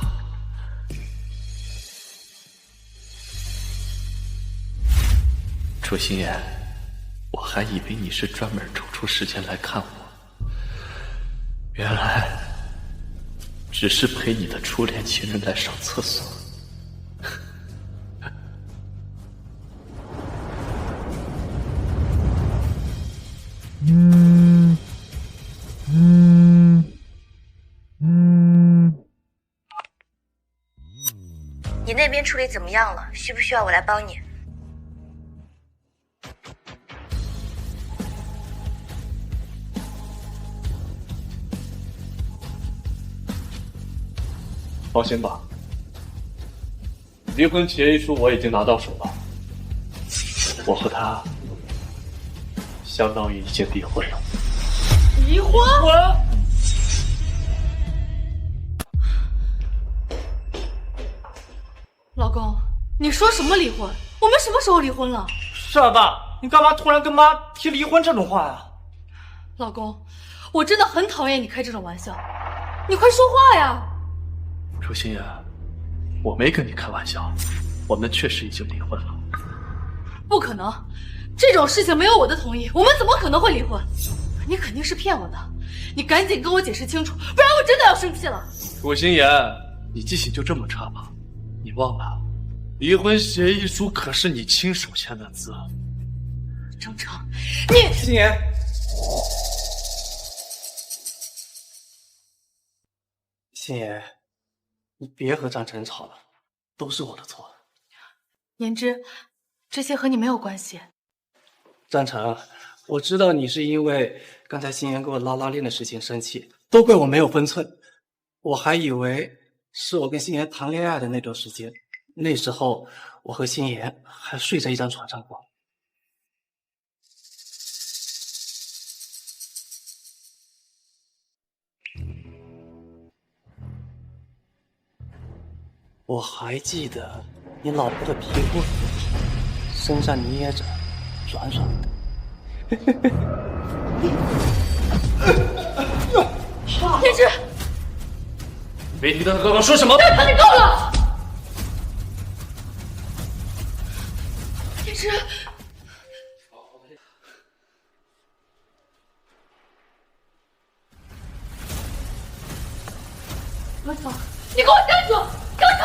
楚心言，我还以为你是专门抽出时间来看我，原来只是陪你的初恋情人来上厕所。你那边处理怎么样了？需不需要我来帮你？放心吧，离婚协议书我已经拿到手了，我和他相当于已经离婚了。离婚？老公，你说什么离婚？我们什么时候离婚了？是啊，爸，你干嘛突然跟妈提离婚这种话呀？老公，我真的很讨厌你开这种玩笑，你快说话呀！楚心言，我没跟你开玩笑，我们确实已经离婚了。不可能，这种事情没有我的同意，我们怎么可能会离婚？你肯定是骗我的，你赶紧跟我解释清楚，不然我真的要生气了。楚心言，你记性就这么差吗？你忘了，离婚协议书可是你亲手签的字。张成，你心言，心言，你别和张晨吵了，都是我的错。言之，这些和你没有关系。张晨，我知道你是因为刚才心言给我拉拉链的事情生气，都怪我没有分寸。我还以为是我跟心妍谈恋爱的那段时间，那时候我和心妍还睡在一张床上过。我还记得你老婆的皮肤很挺，身上捏着软软的。言之，没听到他刚刚说什么？张成，你够了！言之，张成，你给我站住！张成！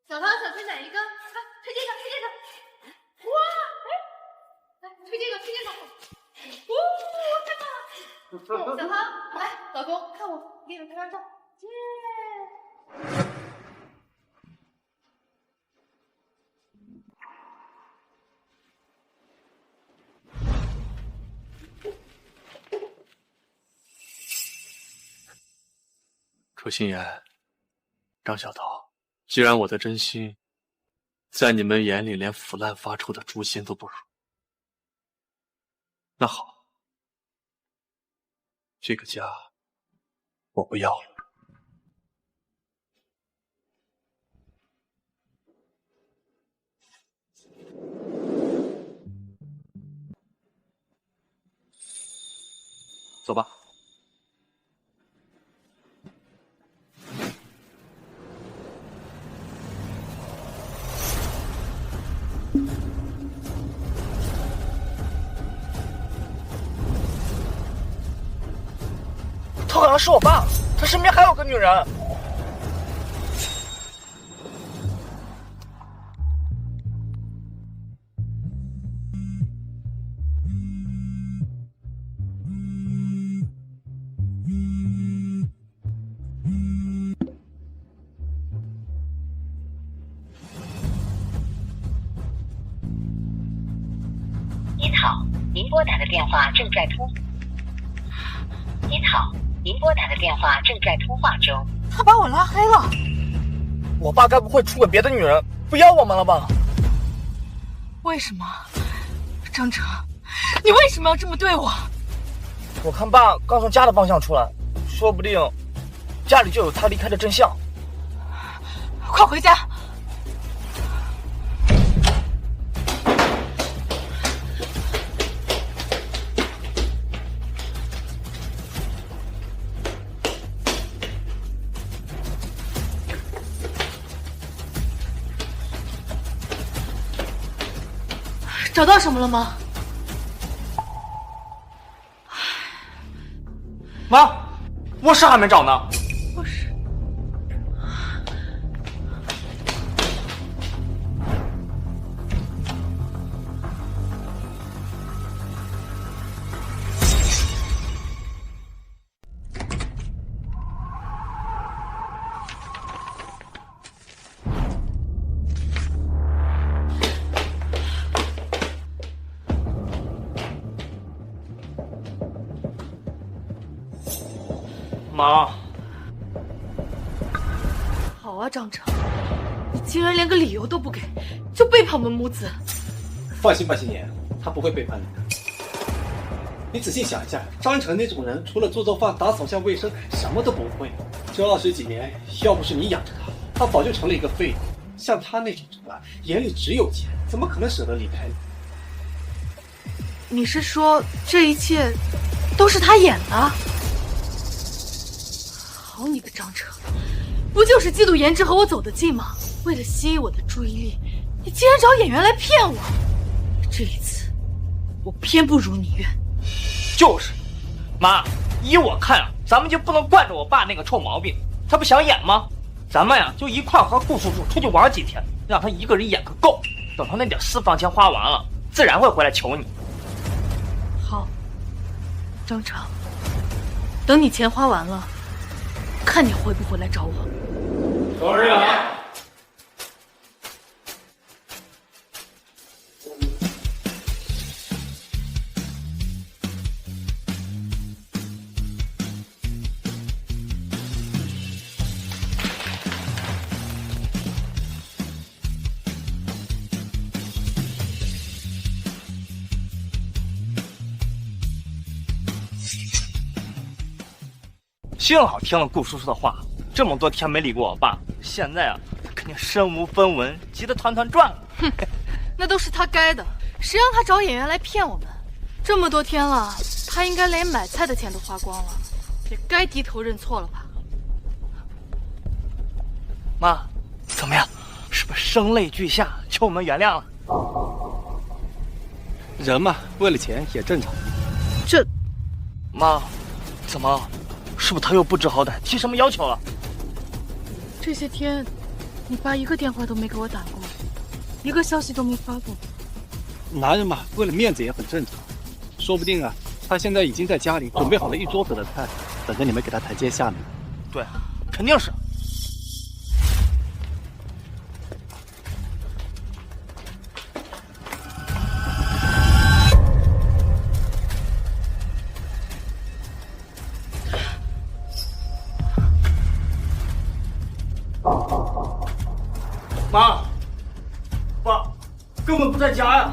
小唐想吹哪一个？啊，吹这个，吹这个！哇，哎，来吹这个，吹这个！哦，太棒了！小唐，来，老公，看我，给你们拍张照，耶！楚心言，张小桃，既然我的真心在你们眼里连腐烂发臭的猪心都不如，那好，这个家我不要了。走吧。他好像是我爸，他身边还有个女人。您好，您拨打的电话正在通。您好，您拨打的电话正在通话中。他把我拉黑了。我爸该不会出轨别的女人，不要我们了吧？为什么？张成，你为什么要这么对我？我看爸刚从家的方向出来，说不定家里就有他离开的真相。快回家！找到什么了吗？妈，卧室还没找呢。卧室。妈，好啊，张成，你竟然连个理由都不给，就背叛我们母子。放心吧，心妍，他不会背叛你的。你仔细想一下，张成那种人，除了做饭、打扫下卫生，什么都不会。这20几年，要不是你养着他，他早就成了一个废物。像他那种人啊，眼里只有钱，怎么可能舍得离开你？你是说这一切都是他演的？好你个张成，不就是嫉妒颜值和我走得近吗？为了吸引我的注意力，你竟然找演员来骗我！这一次，我偏不如你愿。就是，妈，依我看啊，咱们就不能惯着我爸那个臭毛病，他不想演吗？咱们呀，就一块和顾叔叔出去玩几天，让他一个人演个够。等他那点私房钱花完了，自然会回来求你。好，张成，等你钱花完了，看你回不回来找我。董事长。幸好听了顾叔叔的话，这么多天没理过我爸，现在啊，他肯定身无分文，急得团团转了。哼，那都是他该的，谁让他找演员来骗我们？这么多天了，他应该连买菜的钱都花光了，也该低头认错了吧？妈，怎么样？是不是声泪俱下，求我们原谅了？人嘛，为了钱也正常。这，妈，怎么？是不是他又不知好歹，提什么要求了？这些天，你爸一个电话都没给我打过，一个消息都没发过。男人嘛，为了面子也很正常。说不定啊，他现在已经在家里准备好了一桌子的菜，等着你们给他台阶下呢。对，肯定是。妈，爸，根本不在家呀！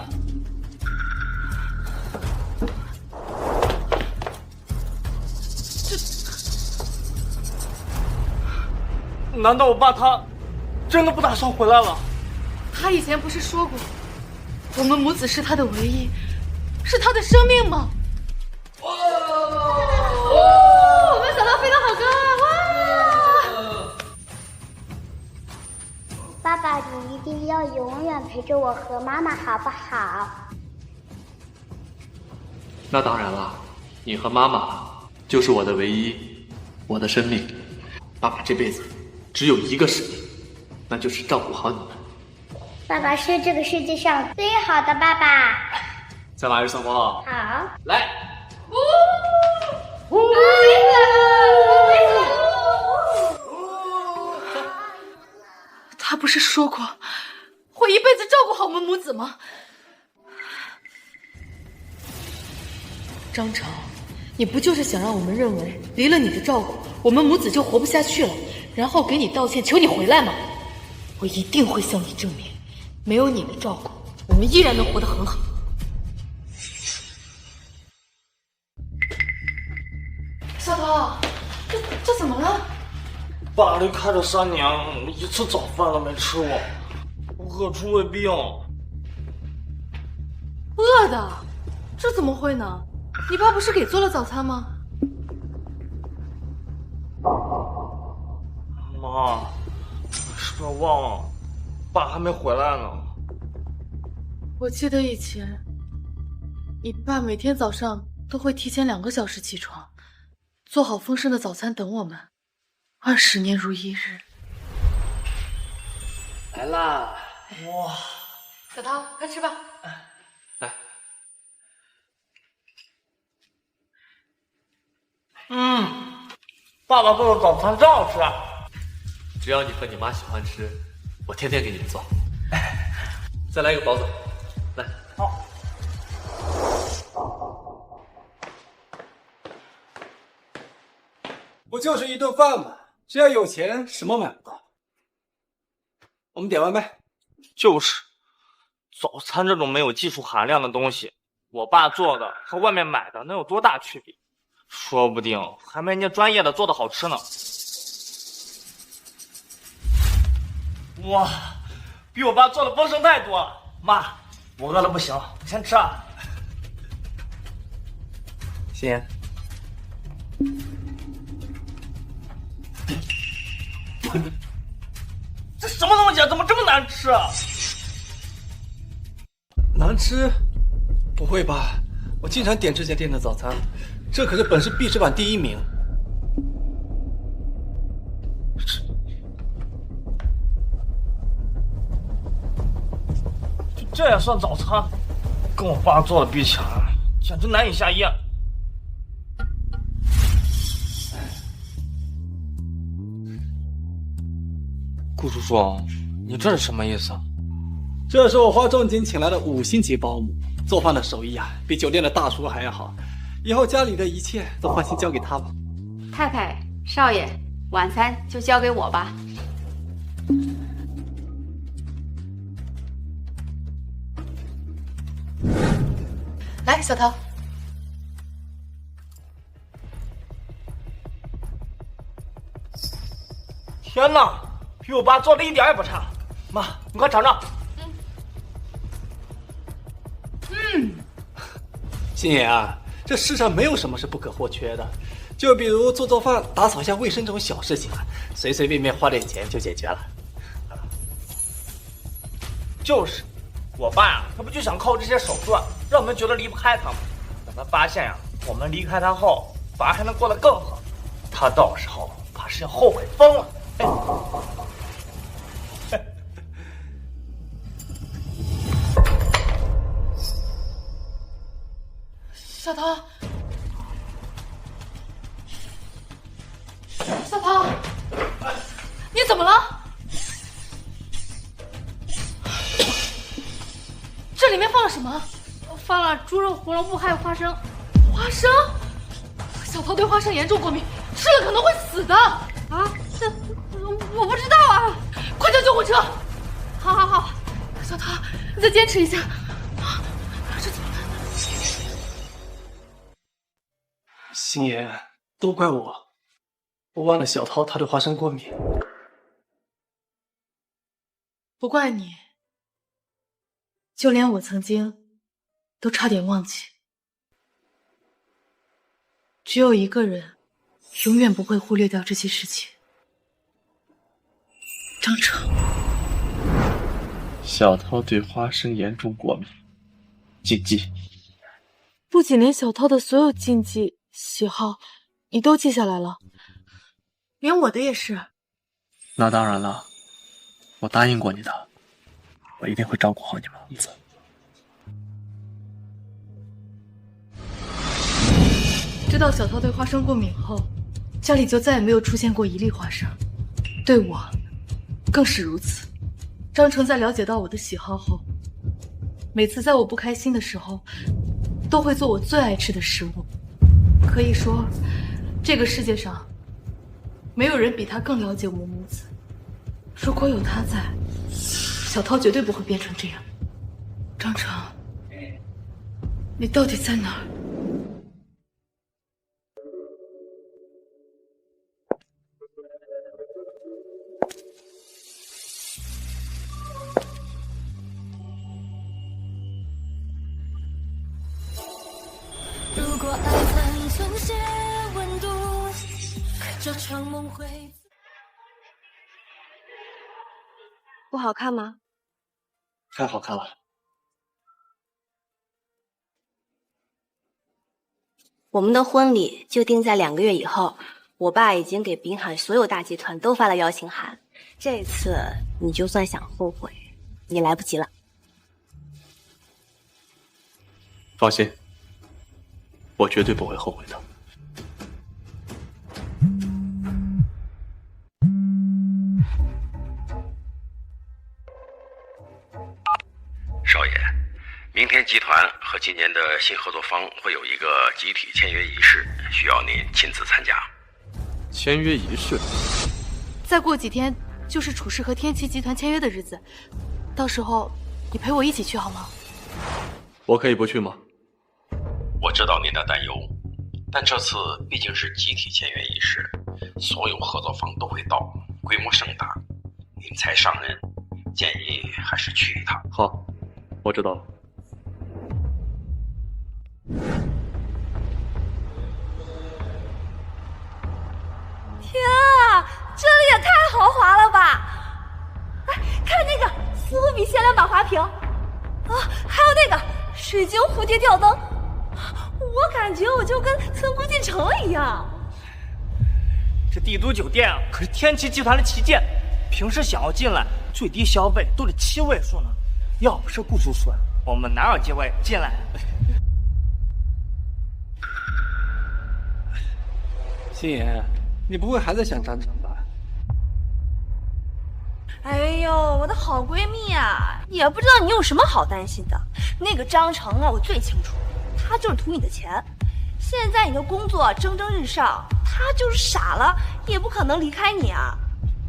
难道我爸他真的不打算回来了？他以前不是说过，我们母子是他的唯一，是他的生命吗？哇！我们小刀飞得好高啊！哇！爸爸，你一定要永远陪着我和妈妈，好不好？那当然了，你和妈妈就是我的唯一，我的生命。爸爸这辈子只有一个使命，那就是照顾好你们。爸爸是这个世界上最好的爸爸。再来一声话。好。来。他不是说过会一辈子照顾好我们母子吗？张成，你不就是想让我们认为离了你的照顾，我们母子就活不下去了，然后给你道歉，求你回来吗？我一定会向你证明，没有你的照顾，我们依然能活得很好。小头，这怎么了？爸离开这3年，一次早饭都没吃过，我饿出胃病。饿的？这怎么会呢？你爸不是给做了早餐吗？妈，是不是忘了？爸还没回来呢。我记得以前，你爸每天早上都会提前2个小时起床，做好丰盛的早餐等我们。20年如一日。来啦！哇！小涛，快吃吧。来。爸爸做的早餐真好吃。只要你和你妈喜欢吃，我天天给你们做。再来一个包子，来。好。不就是一顿饭吗？只要有钱，什么买不到。我们点外卖。就是，早餐这种没有技术含量的东西，我爸做的和外面买的能有多大区别？说不定还没人家专业的做的好吃呢。哇，比我爸做的丰盛太多了。妈，我饿了不行，我先吃啊。心妍。这什么东西啊？怎么这么难吃啊？难吃？不会吧？我经常点这家店的早餐，这可是本市必吃榜第1名。这也算早餐？跟我爸做的比起来，简直难以下咽。顾叔叔，你这是什么意思啊？这是我花重金请来的5星级保姆，做饭的手艺啊，比酒店的大厨还要好。以后家里的一切都放心交给他吧。太太、少爷，晚餐就交给我吧。来，小涛。天哪，比我爸做的一点也不差。妈，你快尝尝。心妍啊，这世上没有什么是不可或缺的，就比如做饭、打扫一下卫生这种小事情啊，随随便便花点钱就解决了。就是，我爸呀，他不就想靠这些手段让我们觉得离不开他吗？等他发现呀，我们离开他后，反而还能过得更好，他到时候怕是要后悔疯了。小涛，小涛，你怎么了？这里面放了什么？放了猪肉、胡萝卜还有花生。花生？小涛对花生严重过敏，吃了可能会死的。啊？这我不知道啊！快叫救护车！好好好，小涛，你再坚持一下。这怎么办？心妍，都怪我，我忘了小涛他对花生过敏。不怪你，就连我曾经都差点忘记。只有一个人永远不会忽略掉这些事情，张成。小涛对花生严重过敏，禁忌。不仅连小涛的所有禁忌喜好你都记下来了，连我的也是。那当然了，我答应过你的，我一定会照顾好你们儿子。知道小涛对花生过敏后，家里就再也没有出现过一粒花生，对我更是如此。张成在了解到我的喜好后，每次在我不开心的时候，都会做我最爱吃的食物。可以说，这个世界上没有人比他更了解我们母子。如果有他在，小涛绝对不会变成这样。张成，你到底在哪儿？如果爱残存些温度，这场梦会。不好看吗？太好看了。我们的婚礼就定在2个月以后，我爸已经给滨海所有大集团都发了邀请函。这次你就算想后悔，也来不及了。放心，我绝对不会后悔的。少爷，明天集团和今年的新合作方会有一个集体签约仪式，需要您亲自参加。签约仪式？再过几天就是楚氏和天齐集团签约的日子，到时候你陪我一起去好吗？我可以不去吗？我知道您的担忧，但这次毕竟是集体签约仪式，所有合作方都会到，规模盛大。您才上任，建议还是去一趟。好，我知道了。天啊，这里也太豪华了吧！哎，看那个似乎比限量版滑屏啊，还有那个水晶蝴蝶吊灯，我感觉我就跟村姑进城了一样。这帝都酒店啊，可是天齐集团的旗舰，平时想要进来，最低消费都得7位数呢。要不是顾叔叔，我们哪有机会进来？星爷，你不会还在想张成吧？哎呦，我的好闺蜜啊，也不知道你有什么好担心的。那个张成啊，我最清楚，他就是图你的钱。现在你的工作蒸蒸日上，他就是傻了也不可能离开你啊。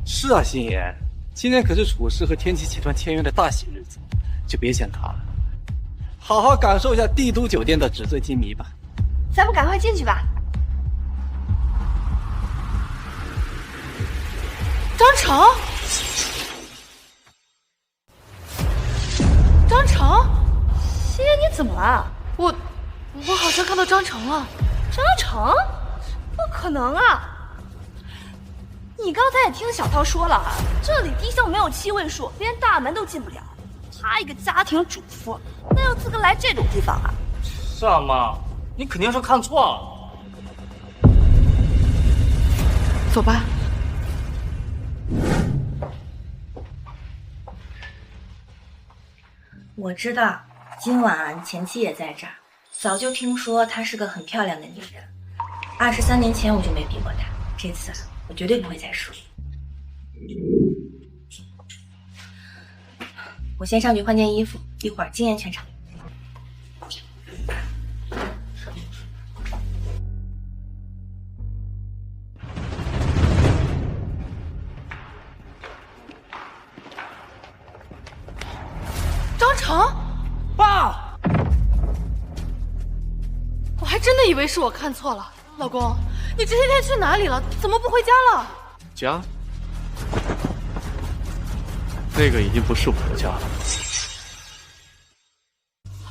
是啊，星爷，今天可是楚氏和天齐集团签约的大喜日子，就别想他了，好好感受一下帝都酒店的纸醉金迷吧。咱们赶快进去吧。张成，张成，星爷你怎么了？我好像看到张成了。张成？不可能啊！你刚才也听小涛说了，这里低消没有7位数，连大门都进不了。她一个家庭主妇，哪有资格来这种地方啊？是啊，妈，你肯定是看错了。走吧。我知道今晚前妻也在这儿，早就听说她是个很漂亮的女人。23年前我就没比过她，这次我绝对不会再输。我先上去换件衣服，一会儿惊艳全场。张成，爸，我还真的以为是我看错了。老公，你这些天去哪里了？怎么不回家了？家？那个已经不是我的家了。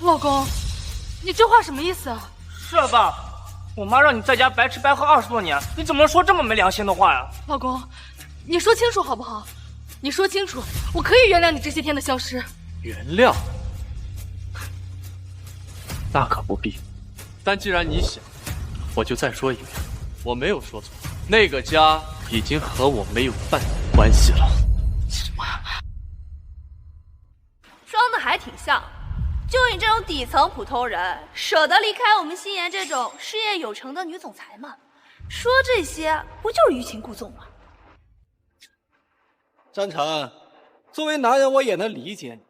老公，你这话什么意思啊？是啊，爸，我妈让你在家白吃白喝20多年，你怎么能说这么没良心的话呀？老公，你说清楚好不好？你说清楚，我可以原谅你这些天的消失。原谅？那可不必。但既然你想，我就再说一遍，我没有说错，那个家已经和我没有半点关系了。什么？装的还挺像。就你这种底层普通人，舍得离开我们心妍这种事业有成的女总裁吗？说这些不就是欲擒故纵吗？张成，作为男人，我也能理解你。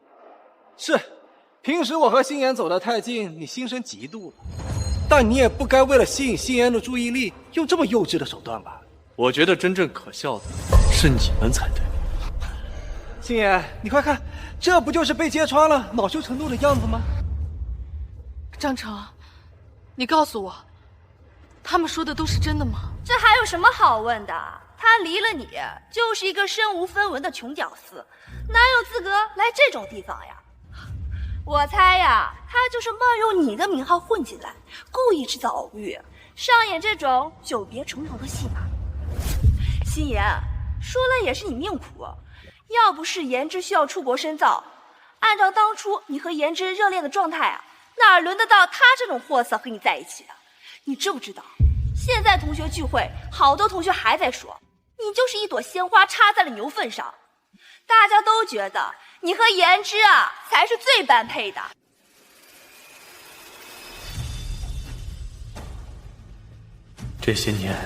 是，平时我和心妍走得太近，你心生嫉妒了。但你也不该为了吸引心妍的注意力，用这么幼稚的手段吧？我觉得真正可笑的是你们才对。心妍，你快看，这不就是被揭穿了、恼羞成怒的样子吗？张成，你告诉我，他们说的都是真的吗？这还有什么好问的？他离了你，就是一个身无分文的穷屌丝，哪有资格来这种地方呀？我猜呀，他就是冒用你的名号混进来，故意制造偶遇，上演这种久别重游的戏码。心妍，说来也是你命苦，要不是言之需要出国深造，按照当初你和言之热恋的状态啊，哪轮得到他这种货色和你在一起啊？你知不知道，现在同学聚会，好多同学还在说，你就是一朵鲜花插在了牛粪上，大家都觉得你和言之啊才是最般配的。这些年，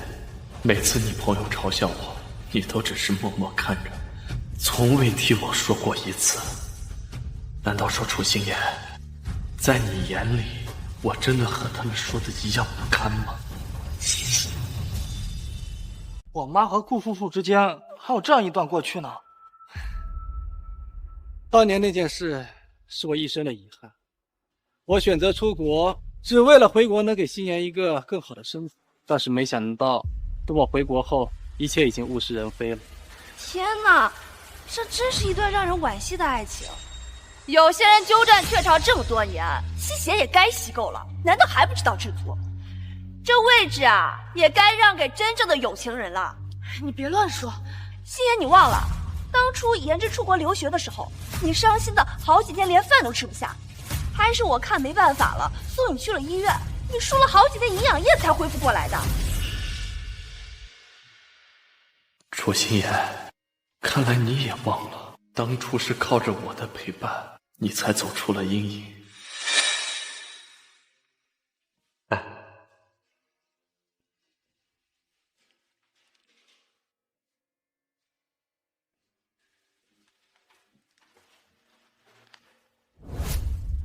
每次你朋友嘲笑我，你都只是默默看着，从未替我说过一次。难道说楚心妍，在你眼里，我真的和他们说的一样不堪吗？我妈和顾叔叔之间还有这样一段过去呢。当年那件事是我一生的遗憾，我选择出国，只为了回国能给心妍一个更好的生活。但是没想到，等我回国后，一切已经物是人非了。天哪，这真是一段让人惋惜的爱情。有些人鸠占鹊巢这么多年，吸血也该吸够了，难道还不知道知足？这位置啊，也该让给真正的有情人了。你别乱说，心妍，你忘了，当初言之出国留学的时候，你伤心的好几天连饭都吃不下，还是我看没办法了，送你去了医院，你输了好几天营养液才恢复过来的。楚心妍，看来你也忘了，当初是靠着我的陪伴，你才走出了阴影。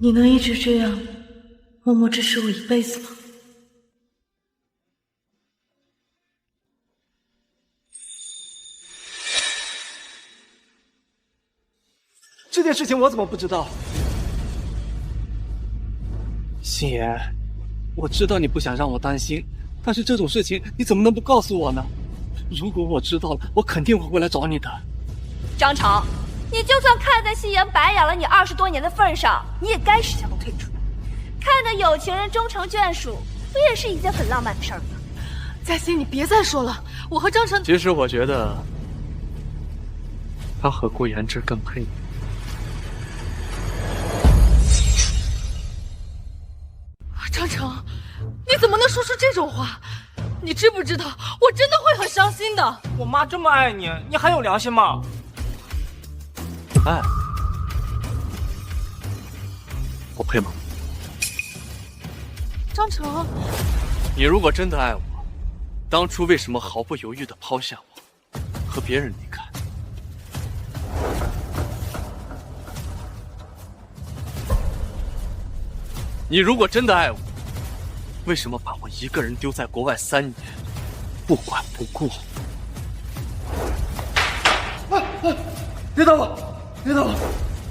你能一直这样默默支持我一辈子吗？这件事情我怎么不知道？心妍，我知道你不想让我担心，但是这种事情你怎么能不告诉我呢？如果我知道了，我肯定会回来找你的。张成，你就算看在心妍白养了你20多年的份上，你也该识相的退出。看着有情人终成眷属，不也是一件很浪漫的事儿吗？嘉欣，你别再说了，我和张成……其实我觉得，他和顾言之更配。张成，你怎么能说出这种话？你知不知道，我真的会很伤心的。我妈这么爱你，你还有良心吗？爱？我配吗？张成，你如果真的爱我，当初为什么毫不犹豫地抛下我，和别人离开？你如果真的爱我，为什么把我一个人丢在国外3年，不管不顾？别打我！别打我！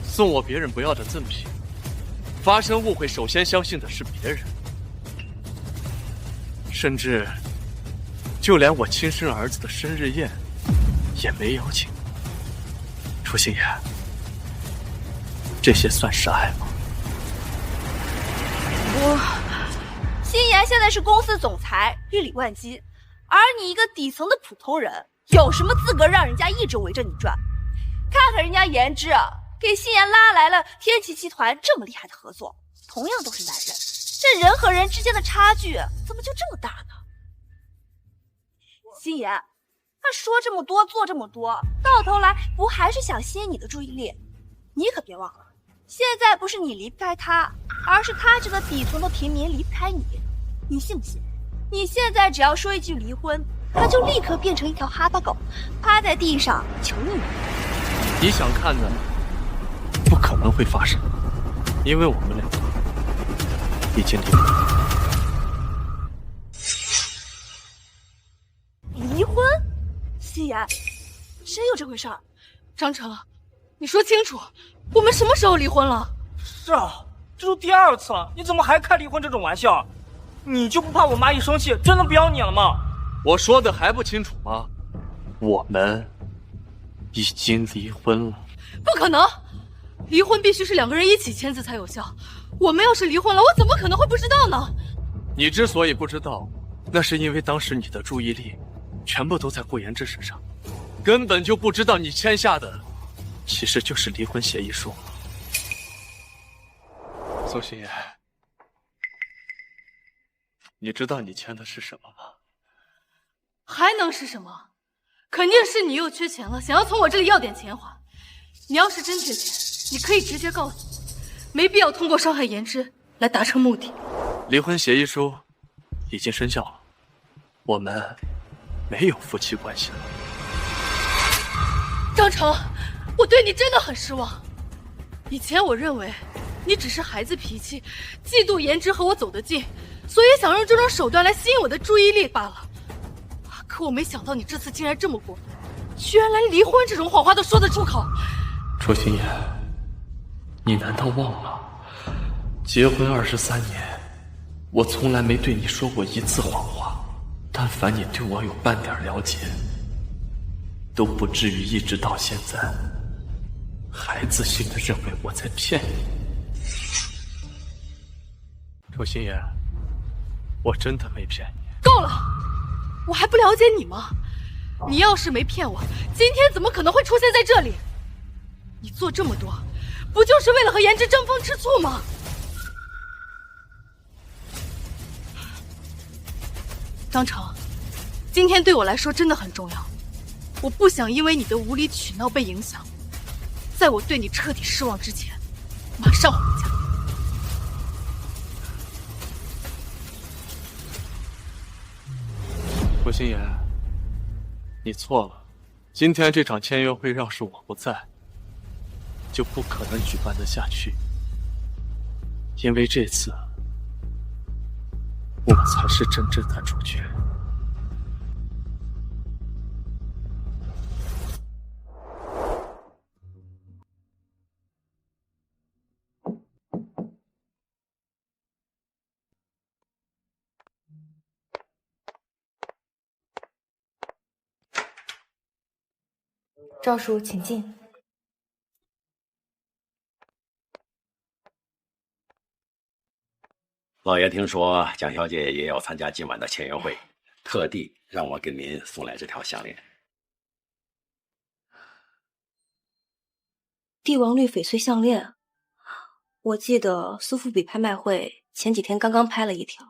送我别人不要的赠品，发生误会首先相信的是别人，甚至就连我亲生儿子的生日宴也没邀请。楚心妍，这些算是爱吗？心妍现在是公司总裁，日理万机，而你一个底层的普通人，有什么资格让人家一直围着你转？看看人家颜值，给心妍拉来了天齐集团这么厉害的合作，同样都是男人，这人和人之间的差距怎么就这么大呢？心妍，他说这么多，做这么多，到头来不还是想吸引你的注意力？你可别忘了，现在不是你离不开他，而是他这个底层的平民离不开你。你信不信？你现在只要说一句离婚，他就立刻变成一条哈巴狗，趴在地上求你。你想看的，不可能会发生，因为我们两个已经离婚了。离婚？心妍，真有这回事儿？张成，你说清楚，我们什么时候离婚了？是啊，这都第2次了，你怎么还开离婚这种玩笑？你就不怕我妈一生气真的不要你了吗？我说的还不清楚吗？我们已经离婚了。不可能，离婚必须是2个人一起签字才有效。我们要是离婚了，我怎么可能会不知道呢？你之所以不知道，那是因为当时你的注意力全部都在顾言之身上，根本就不知道你签下的其实就是离婚协议书。苏心妍，你知道你签的是什么吗？还能是什么？肯定是你又缺钱了，想要从我这里要点钱花。你要是真缺钱，你可以直接告诉我，没必要通过伤害言之来达成目的。离婚协议书已经生效了，我们没有夫妻关系了。张成，我对你真的很失望。以前我认为你只是孩子脾气，嫉妒言之和我走得近，所以想用这种手段来吸引我的注意力罢了。可我没想到你这次竟然这么过分，居然连离婚这种谎话都说得出口。楚心妍，你难道忘了，结婚23年，我从来没对你说过一次谎话。但凡你对我有半点了解，都不至于一直到现在还自信地认为我在骗你。楚心妍，我真的没骗你。够了，我还不了解你吗？你要是没骗我，今天怎么可能会出现在这里？你做这么多，不就是为了和言之争风吃醋吗？张成，今天对我来说真的很重要，我不想因为你的无理取闹被影响。在我对你彻底失望之前，马上回家。楚心妍，你错了，今天这场签约会要是我不在，就不可能举办得下去，因为这次我才是真正的主角。赵叔，请进。老爷听说蒋小姐也要参加今晚的签约会，特地让我给您送来这条项链。帝王绿翡翠项链，我记得苏富比拍卖会前几天刚刚拍了一条，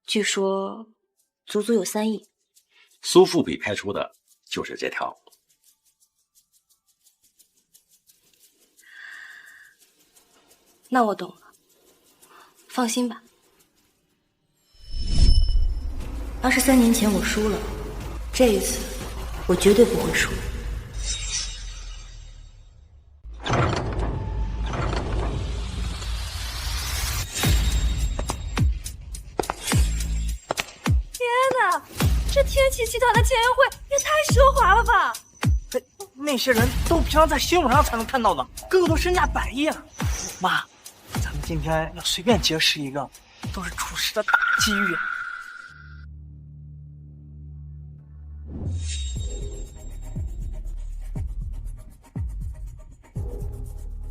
据说足足有3亿。苏富比拍出的就是这条。那我懂了，放心吧。23年前我输了，这一次我绝对不会输。天哪，这天齐集团的签约会也太奢华了吧！那些人都平常在新闻上才能看到的，个个都身价100亿啊！妈，咱们今天要随便结识一个，都是出师的大机遇。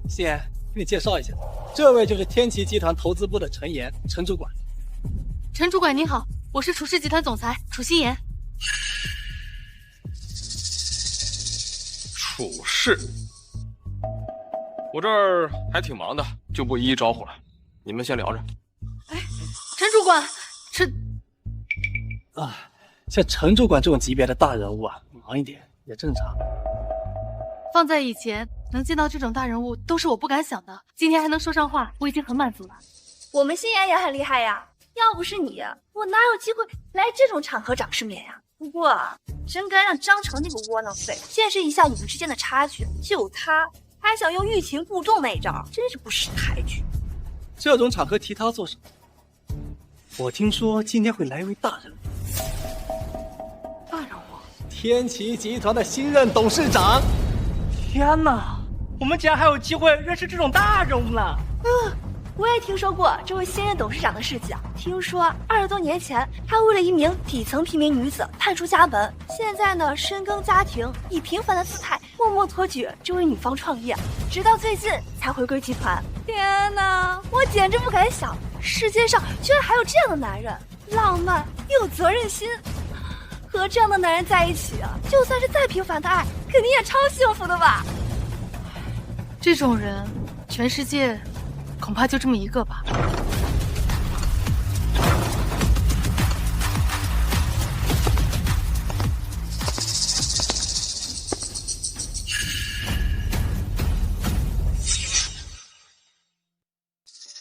心妍，给你介绍一下，这位就是天齐集团投资部的陈岩，陈主管。陈主管您好，我是楚氏集团总裁楚心妍。楚氏，我这儿还挺忙的，就不一一招呼了。你们先聊着。陈主管，像陈主管这种级别的大人物啊，忙一点也正常。放在以前，能见到这种大人物都是我不敢想的。今天还能说上话，我已经很满足了。我们心妍也很厉害呀，要不是你，我哪有机会来这种场合长世面呀？不过真该让张成那个窝囊废见识一下你们之间的差距。就他还想用欲擒故纵那一招，真是不识抬举。这种场合提他做什么？我听说今天会来一位大人物。大人物？天齐集团的新任董事长。天哪，我们竟然还有机会认识这种大人物呢！我也听说过这位新任董事长的事迹。听说20多年前，他为了一名底层平民女子探出家门，现在呢深耕家庭，以平凡的姿态默默托举这位女方创业，直到最近才回归集团。天哪，我简直不敢想，世界上居然还有这样的男人，浪漫又有责任心。和这样的男人在一起啊，就算是再平凡的爱，肯定也超幸福的吧。这种人，全世界恐怕就这么一个吧。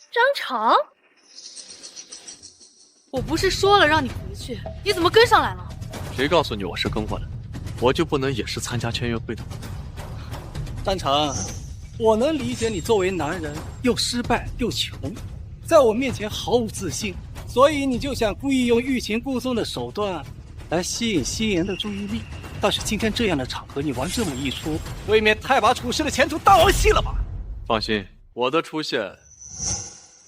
张成，我不是说了让你回去，你怎么跟上来了？谁告诉你我是跟过来？我就不能也是参加签约会的吗？张成，我能理解你作为男人又失败又穷，在我面前毫无自信，所以你就想故意用欲擒故纵的手段来吸引心妍的注意力。但是今天这样的场合，你玩这么一出，未免太把楚氏的前途当儿戏了吧？放心，我的出现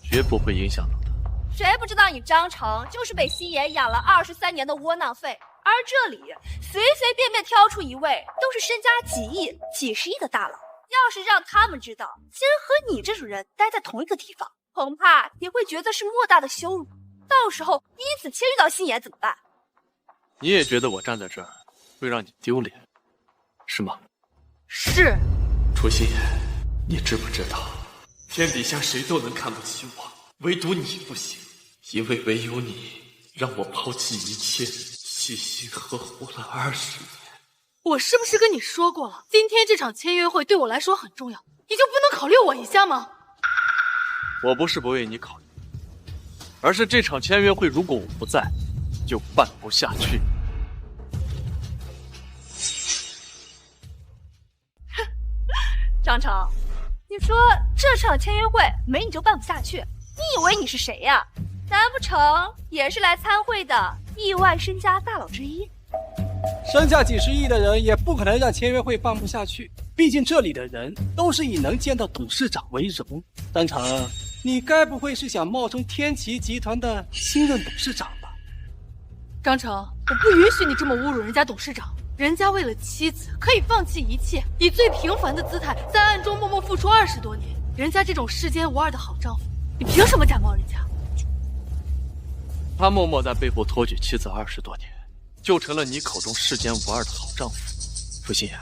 绝不会影响到他。谁不知道你张成就是被心妍养了23年的窝囊废？而这里随随便便挑出一位都是身家几亿、几十亿的大佬，要是让他们知道竟然和你这种人待在同一个地方，恐怕也会觉得是莫大的羞辱。到时候因此牵遇到心妍怎么办？你也觉得我站在这儿会让你丢脸，是吗？是。楚心妍，你知不知道，天底下谁都能看不起我，唯独你不行，因为唯有你让我抛弃一切，细心呵护了20年。我是不是跟你说过了，今天这场签约会对我来说很重要，你就不能考虑我一下吗？我不是不为你考虑，而是这场签约会如果我不在，就办不下去。张成，你说这场签约会没你就办不下去，你以为你是谁呀？难不成也是来参会的亿万身家大佬之一？身价几十亿的人也不可能让签约会办不下去，毕竟这里的人都是以能见到董事长为荣。张成，你该不会是想冒充天齐集团的新任董事长吧？张成，我不允许你这么侮辱人家董事长。人家为了妻子可以放弃一切，以最平凡的姿态在暗中默默付出20多年。人家这种世间无二的好丈夫，你凭什么假冒人家？他默默在背后托举妻子20多年，就成了你口中世间无二的好丈夫。楚心妍，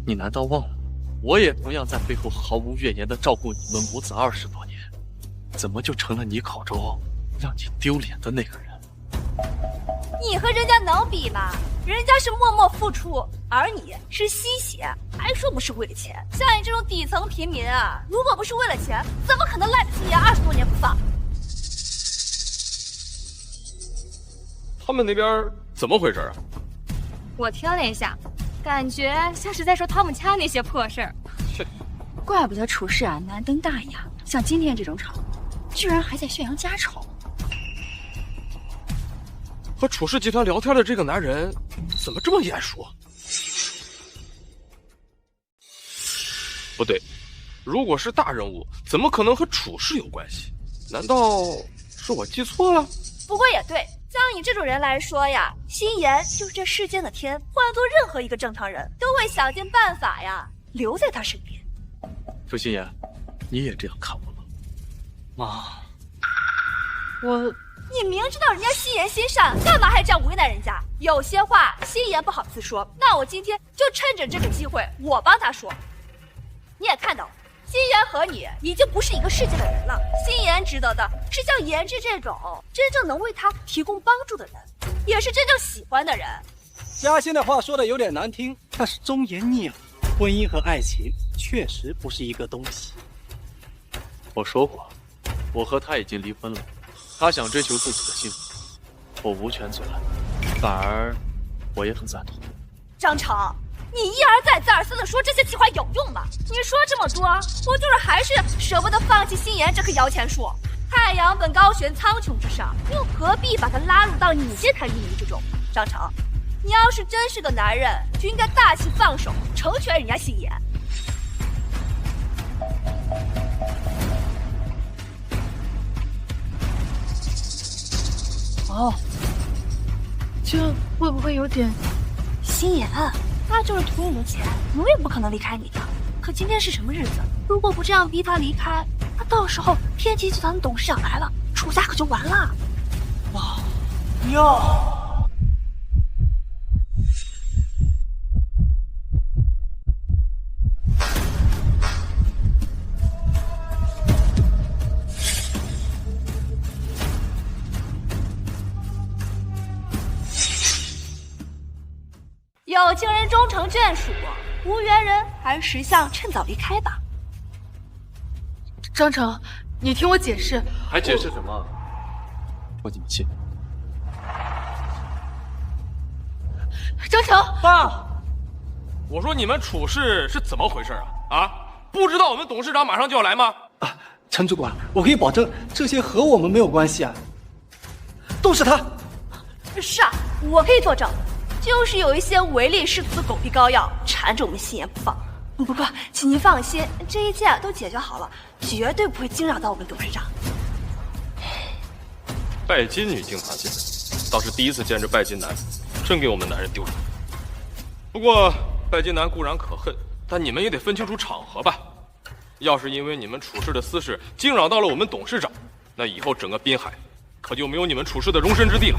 你难道忘了，我也同样在背后毫无怨言地照顾你们母子20多年，怎么就成了你口中让你丢脸的那个人？你和人家能比吗？人家是默默付出，而你是吸血，还说不是为了钱。像你这种底层平民啊，如果不是为了钱，怎么可能赖着心妍20多年不放？他们那边怎么回事啊？我听了一下，感觉像是在说他们家那些破事儿。怪不得处事啊难登大雅，像今天这种场合，居然还在宣扬家丑。和楚氏集团聊天的这个男人怎么这么眼熟？不对，如果是大人物，怎么可能和楚氏有关系？难道是我记错了？不过也对，像你这种人来说呀，心妍就是这世间的天，换做任何一个正常人都会想尽办法呀留在他身边。楚心妍，你也这样看我了？妈，你明知道人家心妍心善，干嘛还这样为难人家？有些话心妍不好意思说，那我今天就趁着这个机会，我帮他说。你也看到了，心妍和你已经不是一个世界的人了。心妍值得的是像妍之这种真正能为他提供帮助的人，也是真正喜欢的人。嘉欣的话说的有点难听，但是忠言逆耳，婚姻和爱情确实不是一个东西。我说过，我和他已经离婚了，他想追求自己的幸福，我无权阻拦，反而我也很赞同。张成，你一而再再而三的说这些气话有用吗？你说这么多，我就是还是舍不得放弃心妍这棵摇钱树。太阳本高悬苍穹之上，又何必把它拉入到你这滩泥泞之中？张成，你要是真是个男人，就应该大气放手，成全人家心妍。哦，这会不会有点？心妍，他就是图你的钱，永远不可能离开你的。可今天是什么日子？如果不这样逼他离开，那到时候天齐集团的董事长来了，楚家可就完了。哇，哟！有情人终成眷属，无缘人还是识相趁早离开吧。张成，你听我解释。还解释什么？我怎么信？张成，爸，我说你们处事是怎么回事啊？不知道我们董事长马上就要来吗？陈主管，我可以保证，这些和我们没有关系啊，都是他。是啊，我可以作证。就是有一些唯利是图的狗屁膏药缠着我们心妍不放。不过，请您放心，这一切都解决好了，绝对不会惊扰到我们董事长。拜金女经常见，倒是第一次见着拜金男，真给我们男人丢脸。不过，拜金男固然可恨，但你们也得分清楚场合吧。要是因为你们处事的私事惊扰到了我们董事长，那以后整个滨海可就没有你们处事的容身之地了。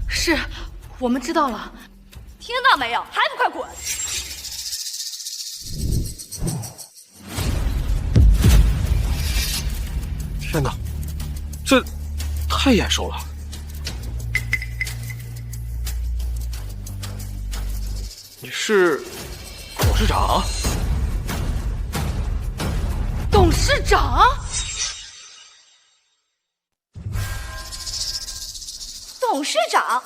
是。我们知道了，听到没有？还不快滚！天哪，这太眼熟了！你是董事长？董事长？董事长？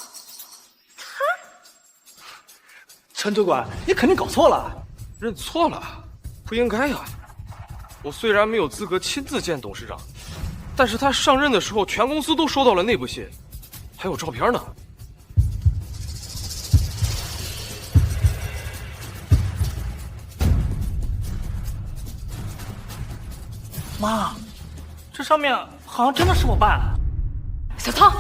陈主管，你肯定搞错了。认错了？不应该呀！我虽然没有资格亲自见董事长，但是他上任的时候，全公司都收到了内部信，还有照片呢。妈，这上面好像真的是我爸。小汤，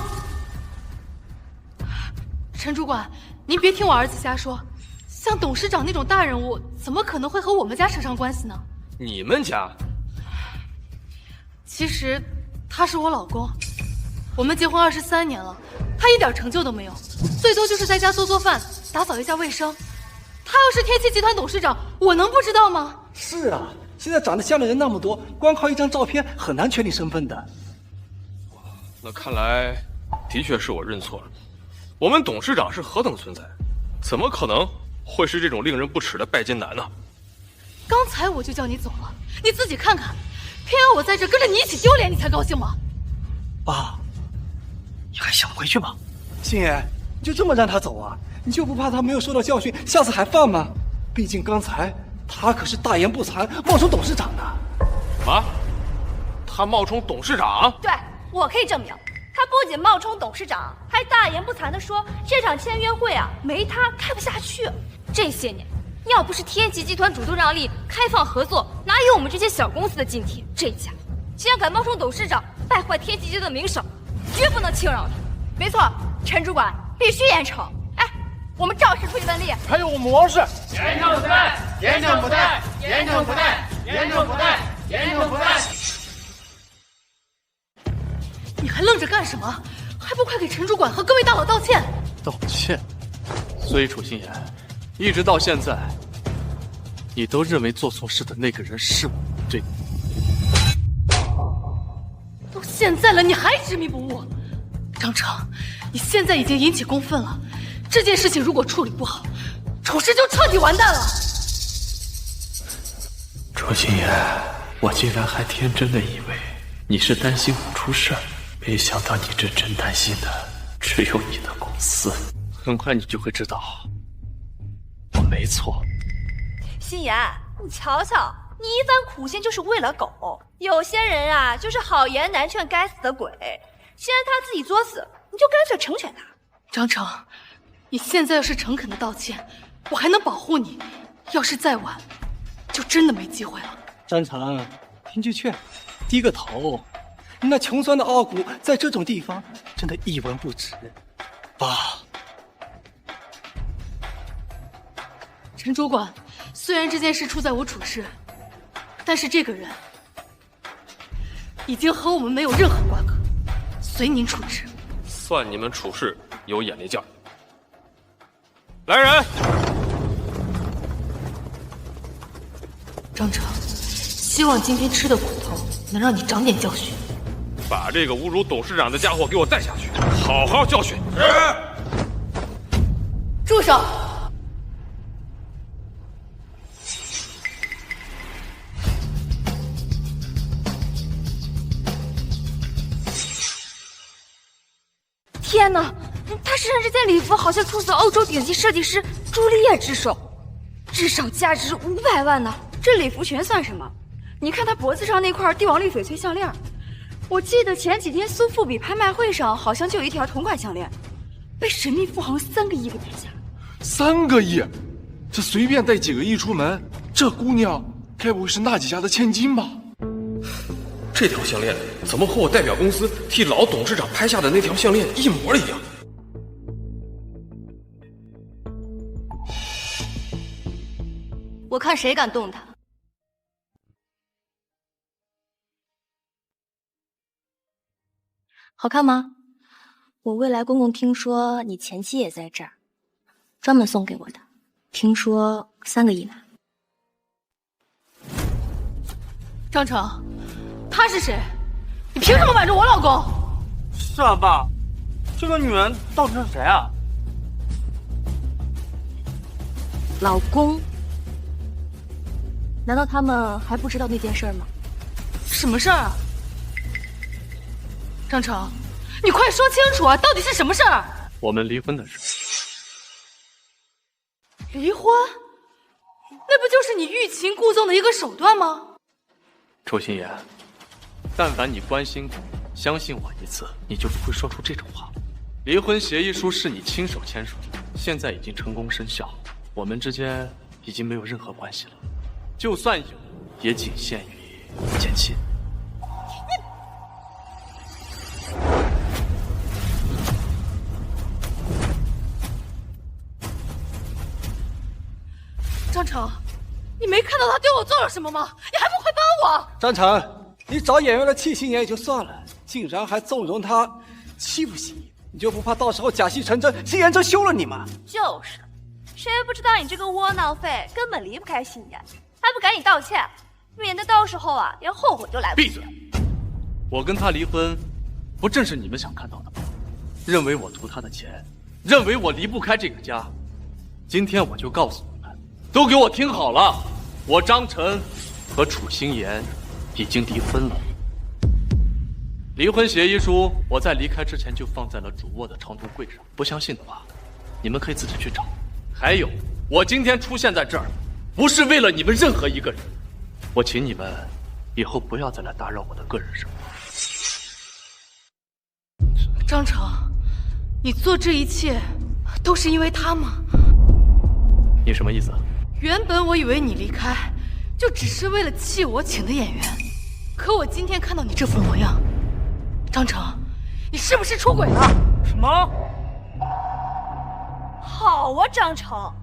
陈主管，您别听我儿子瞎说。像董事长那种大人物，怎么可能会和我们家扯上关系呢？你们家？其实他是我老公，我们结婚23年了，他一点成就都没有，最多就是在家做做饭，打扫一下卫生。他要是天齐集团董事长，我能不知道吗？是啊，现在长得像的人那么多，光靠一张照片很难确定身份的。那看来的确是我认错了。我们董事长是何等存在，怎么可能会是这种令人不齿的拜金男呢？刚才我就叫你走了，你自己看看，偏要我在这跟着你一起丢脸，你才高兴吗？爸，你还想回去吗？心妍，你就这么让他走啊？你就不怕他没有受到教训，下次还犯吗？毕竟刚才他可是大言不惭，冒充董事长呢。什么？他冒充董事长？对，我可以证明。他不仅冒充董事长，还大言不惭地说这场签约会啊，没他开不下去。这些年，要不是天齐集团主动让利、开放合作，哪有我们这些小公司的今天？这家竟然敢冒充董事长，败坏天齐集团的名声，绝不能轻饶他。没错，陈主管必须严惩。哎，我们照实处理问题。还有我们王氏，严正不贷，严正不贷，严正不贷，严正不贷。严惩不贷。你还愣着干什么？还不快给陈主管和各位大佬道歉！道歉？所以楚心言，一直到现在，你都认为做错事的那个人是我，对吗？都现在了，你还执迷不悟？张成，你现在已经引起公愤了，这件事情如果处理不好，楚氏就彻底完蛋了。楚心言，我竟然还天真的以为你是担心我出事儿，没想到你这真担心的只有你的公司。很快你就会知道，我没错。心言，你瞧瞧，你一番苦心就是为了狗。有些人啊，就是好言难劝该死的鬼。既然他自己作死，你就干脆成全他。张成，你现在要是诚恳的道歉，我还能保护你；要是再晚，就真的没机会了。张成，听句劝，低个头。你那穷酸的傲骨，在这种地方真的一文不值。爸，陈主管，虽然这件事出在我处事，但是这个人已经和我们没有任何瓜葛，随您处置。算你们处事有眼力劲儿。来人！张成，希望今天吃的苦头能让你长点教训。把这个侮辱董事长的家伙给我带下去，好好教训。住手！天哪，他身上这件礼服好像出自欧洲顶级设计师朱丽叶之手，至少价值500万呢。这礼服全算什么？你看他脖子上那块帝王绿翡翠项链，我记得前几天苏富比拍卖会上好像就有一条同款项链，被神秘富豪3个亿给买下。3个亿？这随便带几个亿出门，这姑娘该不会是那几家的千金吧？这条项链怎么和我代表公司替老董事长拍下的那条项链一模一样？我看谁敢动他。好看吗？我未来公公听说你前妻也在这儿，专门送给我的，听说3个亿呢。张成，他是谁？你凭什么瞒着我老公？是啊，爸，这个女人到底是谁啊？老公？难道他们还不知道那件事吗？什么事儿啊？张成，你快说清楚啊！到底是什么事儿？我们离婚的事。离婚？那不就是你欲擒故纵的一个手段吗？楚心言，但凡你关心过、相信我一次，你就不会说出这种话。离婚协议书是你亲手签署的，现在已经成功生效，我们之间已经没有任何关系了。就算有，也仅限于前妻。张成，你没看到他对我做了什么吗？你还不快帮我！张成，你找演员来气心妍也就算了，竟然还纵容他欺负心妍，你就不怕到时候假戏成真，心妍真休了你吗？就是，谁不知道你这个窝囊废根本离不开心妍，还不赶紧道歉，免得到时候啊连后悔都来不及。闭嘴！我跟他离婚，不正是你们想看到的吗？认为我图他的钱，认为我离不开这个家。今天我就告诉你们，都给我听好了，我张晨和楚心妍已经离婚了。离婚协议书我在离开之前就放在了主卧的长途柜上，不相信的话，你们可以自己去找。还有，我今天出现在这儿，不是为了你们任何一个人，我请你们以后不要再来打扰我的个人生活。张成，你做这一切都是因为他吗？你什么意思？原本我以为你离开就只是为了气我请的演员，可我今天看到你这副模样，张成，你是不是出轨了？什么？好啊，张成，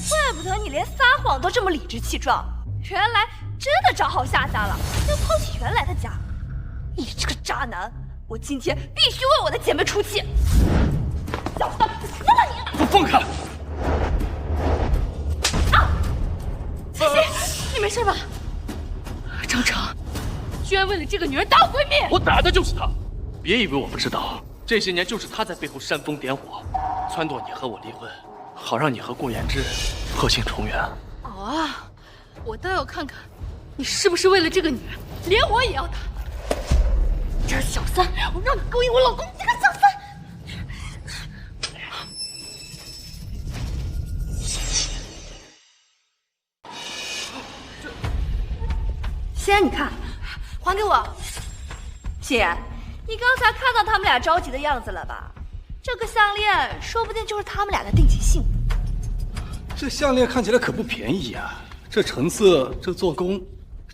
怪不得你连撒谎都这么理直气壮，原来真的找好下家了，要抛弃原来的家。你这个渣男，我今天必须为我的姐妹出气！小三，死了你！给我放开！啊！欣欣，你没事吧？张成，居然为了这个女人打我闺蜜！我打的就是她，别以为我不知道，这些年就是她在背后煽风点火，撺掇你和我离婚，好让你和顾衍之破镜重圆。好啊，我倒要看看，你是不是为了这个女人，连我也要打。这小三，我让你勾引我老公，你这个小三！欣然，你看，还给我。欣然，你刚才看到他们俩着急的样子了吧？这个项链说不定就是他们俩的定情信。这项链看起来可不便宜啊！这成色，这做工，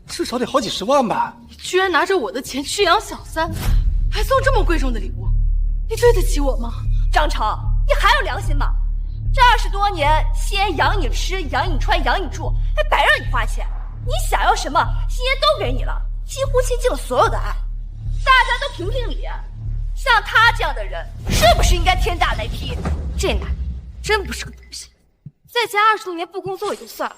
至少得好几十万吧？你居然拿着我的钱去养小三，还送这么贵重的礼物，你对得起我吗？张成，你还有良心吗？这20多年，欣然养你吃，养你穿，养你住，还白让你花钱。你想要什么，欣然都给你了，几乎倾尽了所有的爱。大家都评评理，像他这样的人，是不是应该天打雷劈？这男人真不是个东西。在家20多年不工作也就算了，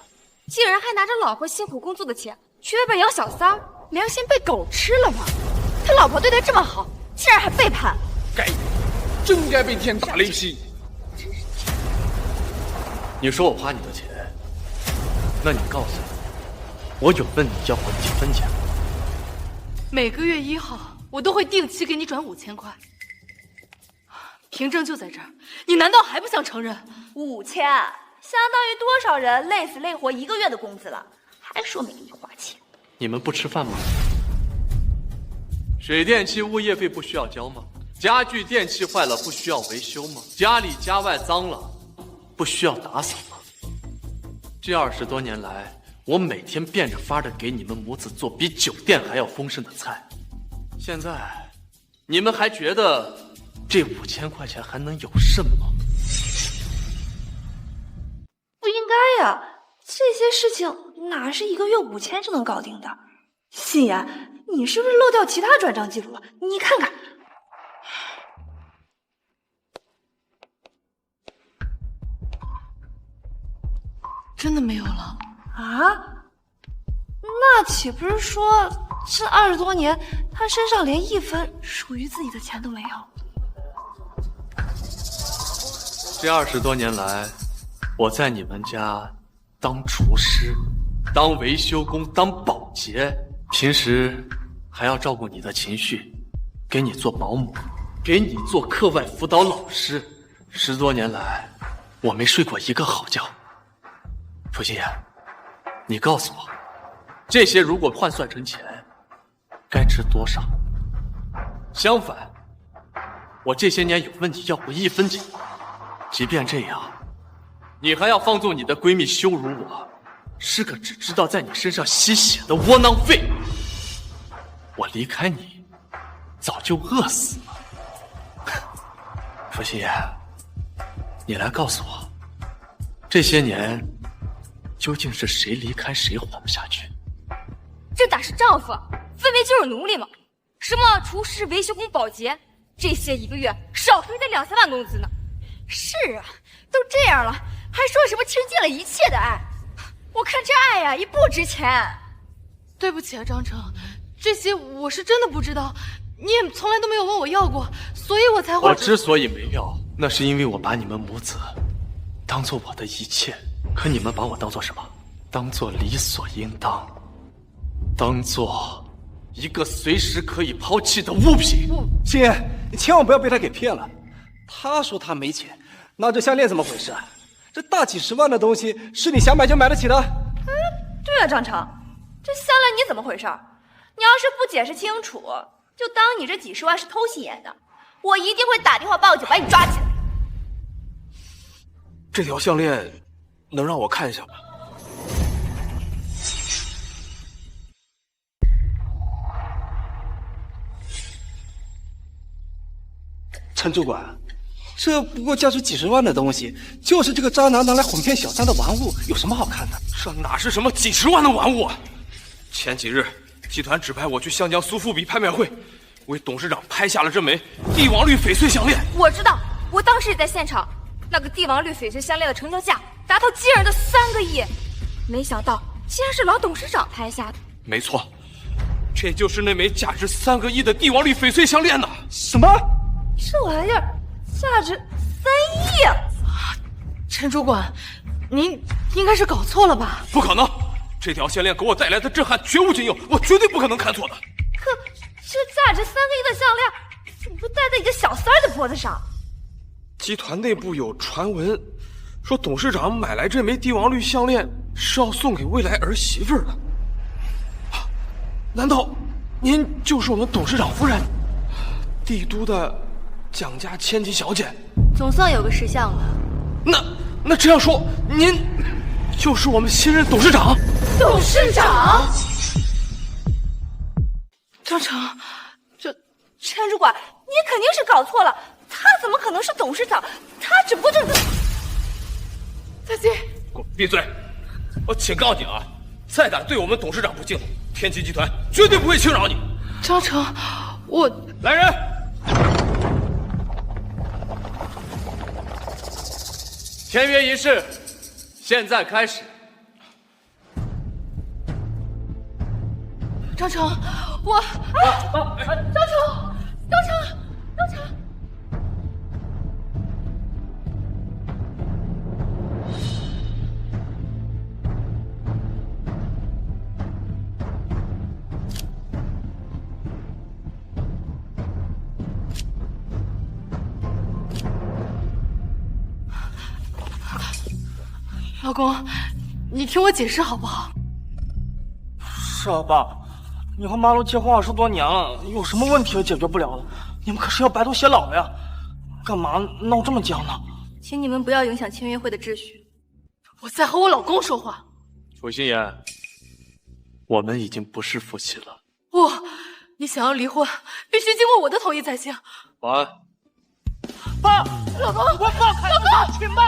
竟然还拿着老婆辛苦工作的钱去外边养小三，良心被狗吃了吗？他老婆对他这么好，竟然还背叛，真该被天打雷劈！你说我花你的钱，那你告诉我有问你要过几分钱？每个月1号，我都会定期给你转5000块。凭证就在这儿，你难道还不想承认？5000，相当于多少人累死累活1个月的工资了，还说没给你花钱？你们不吃饭吗？水电气物业费不需要交吗？家具电器坏了不需要维修吗？家里家外脏了不需要打扫吗？这20多年来，我每天变着法的给你们母子做比酒店还要丰盛的菜，现在你们还觉得这5000块钱还能有什么？不应该呀，这些事情哪是1个月5000就能搞定的？欣然，你是不是漏掉其他转账记录了？你看看。真的没有了啊？那岂不是说这20多年他身上连1分属于自己的钱都没有？这20多年来，我在你们家当厨师、当维修工、当保洁，平时还要照顾你的情绪，给你做保姆，给你做课外辅导老师。10多年来，我没睡过一个好觉。楚心言，你告诉我，这些如果换算成钱，该值多少？相反，我这些年有问你要过1分钱，即便这样，你还要放纵你的闺蜜羞辱我，是个只知道在你身上吸血的窝囊废。我离开你，早就饿死了。楚心言，你来告诉我，这些年究竟是谁离开谁活不下去？这哪是丈夫，分明就是奴隶嘛！什么厨师、维修工、保洁，这些1个月少说也得2、3万工资呢。是啊，都这样了，还说什么倾尽了一切的爱？我看这爱呀也不值钱。对不起啊，张成，这些我是真的不知道，你也从来都没有问我要过，所以我才会。我之所以没要，那是因为我把你们母子当做我的一切。可你们把我当做什么？当做理所应当，当做一个随时可以抛弃的物品。欣然，你千万不要被他给骗了。他说他没钱，那这项链怎么回事啊？这大几十万的东西是你想买就买得起的？对啊，张成，这项链你怎么回事？你要是不解释清楚，就当你这几十万是偷心眼的，我一定会打电话报警把你抓起来。这条项链能让我看一下吗？陈主管，这不过价值几十万的东西，就是这个渣男拿来哄骗小三的玩物，有什么好看的？这哪是什么几十万的玩物啊！前几日，集团指派我去湘江苏富比拍卖会，为董事长拍下了这枚帝王绿翡翠项链。我知道，我当时也在现场。那个帝王绿翡翠项链的成交价达到惊人的3个亿，没想到竟然是老董事长拍下的。没错，这就是那枚价值3个亿的帝王绿翡翠项链呢。什么？这玩意儿价值3亿？陈主管，您应该是搞错了吧？不可能，这条项链给我带来的震撼绝无仅有，我绝对不可能看错的。可这价值3个亿的项链怎么会戴在一个小三的脖子上？集团内部有传闻，说董事长买来这枚帝王绿项链是要送给未来儿媳妇的。难道您就是我们董事长夫人，帝都的蒋家千金小姐？总算有个识相的。那这样说，您就是我们新任董事长？董事长？张成，陈主管，你肯定是搞错了。他怎么可能是董事长？他只不过就是……再见。给我闭嘴！我警告你啊，再敢对我们董事长不敬，天齐集团绝对不会轻饶你。张成，我来人！签约仪式现在开始。张成，我张成。老公，你听我解释好不好？是啊，爸，你和马路结婚20多年了，有什么问题也解决不了的？你们可是要白头偕老了呀，干嘛闹这么僵呢？请你们不要影响签约会的秩序。我在和我老公说话。楚心言，我们已经不是夫妻了。不，你想要离婚，必须经过我的同意才行。晚安。爸，老公，我放开他，亲爸，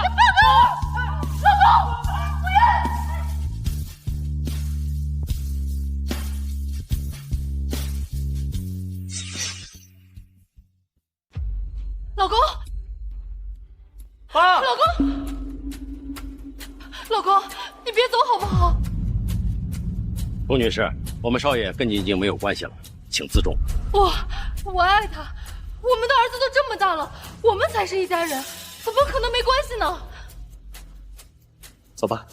老公，不要！老公，爸，老公，你别走好不好？龚女士，我们少爷跟你已经没有关系了，请自重。我爱他，我们的儿子都这么大了，我们才是一家人，怎么可能没关系呢？走吧。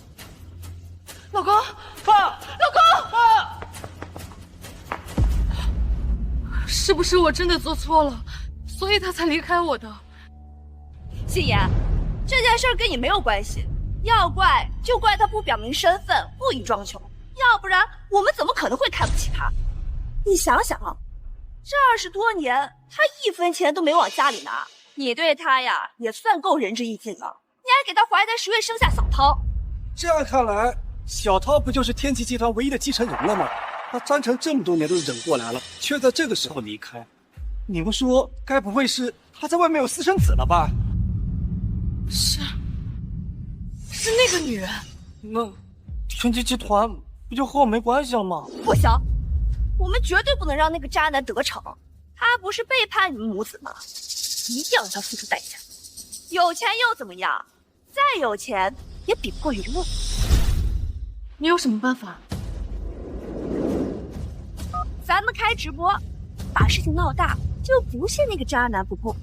老公，爸，老公，爸，是不是我真的做错了，所以他才离开我的？心妍，这件事跟你没有关系，要怪就怪他不表明身份，故意装穷，要不然我们怎么可能会看不起他？你想想，这20多年他1分钱都没往家里拿，你对他呀也算够仁至义尽了，你还给他怀胎10月生下小涛。这样看来，小涛不就是天齐集团唯一的继承人了吗？他张成这么多年都忍过来了，却在这个时候离开，你们说该不会是他在外面有私生子了吧？是那个女人。那天齐集团不就和我没关系了吗？不行，我们绝对不能让那个渣男得逞，他不是背叛你们母子吗？一定要让他付出代价。有钱又怎么样？再有钱也比不过云雾。你有什么办法？咱们开直播，把事情闹大，就不信那个渣男不碰。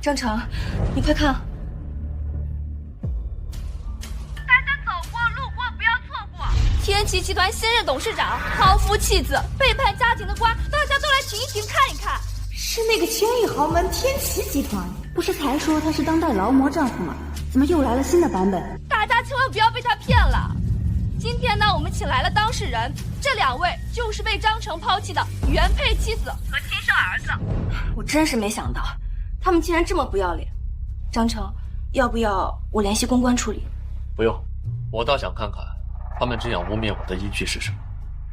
张成，你快看！大家走过路过不要错过。天齐集团新任董事长抛夫弃子、背叛家庭的瓜，大家都来停一停，看一看。是那个千亿豪门天齐集团，不是才说他是当代劳模丈夫吗？怎么又来了新的版本？大家千万不要被他骗了。今天呢，我们请来了当事人，这2位就是被张成抛弃的原配妻子和亲生儿子。我真是没想到，他们竟然这么不要脸。张成，要不要我联系公关处理？不用，我倒想看看他们这样污蔑我的依据是什么。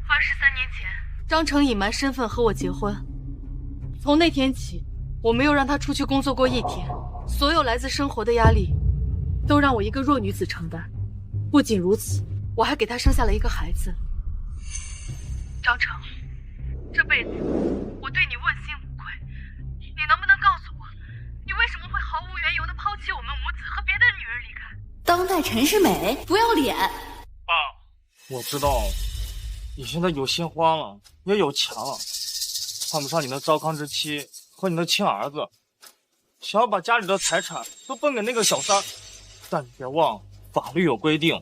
23年前，张成隐瞒身份和我结婚，从那天起，我没有让他出去工作过一天，所有来自生活的压力，都让我一个弱女子承担。不仅如此，我还给他生下了一个孩子。张成，这辈子我对你问心无愧，你能不能告诉我，你为什么会毫无缘由的抛弃我们母子和别的女人离开？当代陈世美，不要脸！爸，我知道你现在有新欢了，也有钱了，看不上你的糟糠之妻和你的亲儿子，想要把家里的财产都分给那个小三，但你别忘，法律有规定，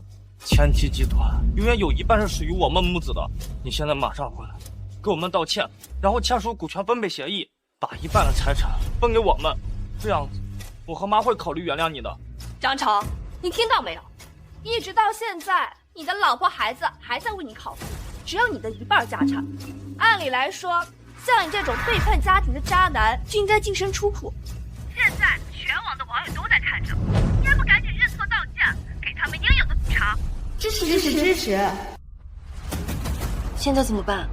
千禧集团永远有一半是属于我们母子的。你现在马上回来，给我们道歉，然后签署股权分配协议，把一半的财产分给我们，这样子，我和妈会考虑原谅你的。张成，你听到没有？一直到现在，你的老婆孩子还在为你考虑，只要你的一半家产。按理来说，像你这种背叛家庭的渣男就应该净身出户。现在全网的网友都在看着，你还不赶紧认错道歉，给他们应有的补偿？支持支持支持！现在怎么办？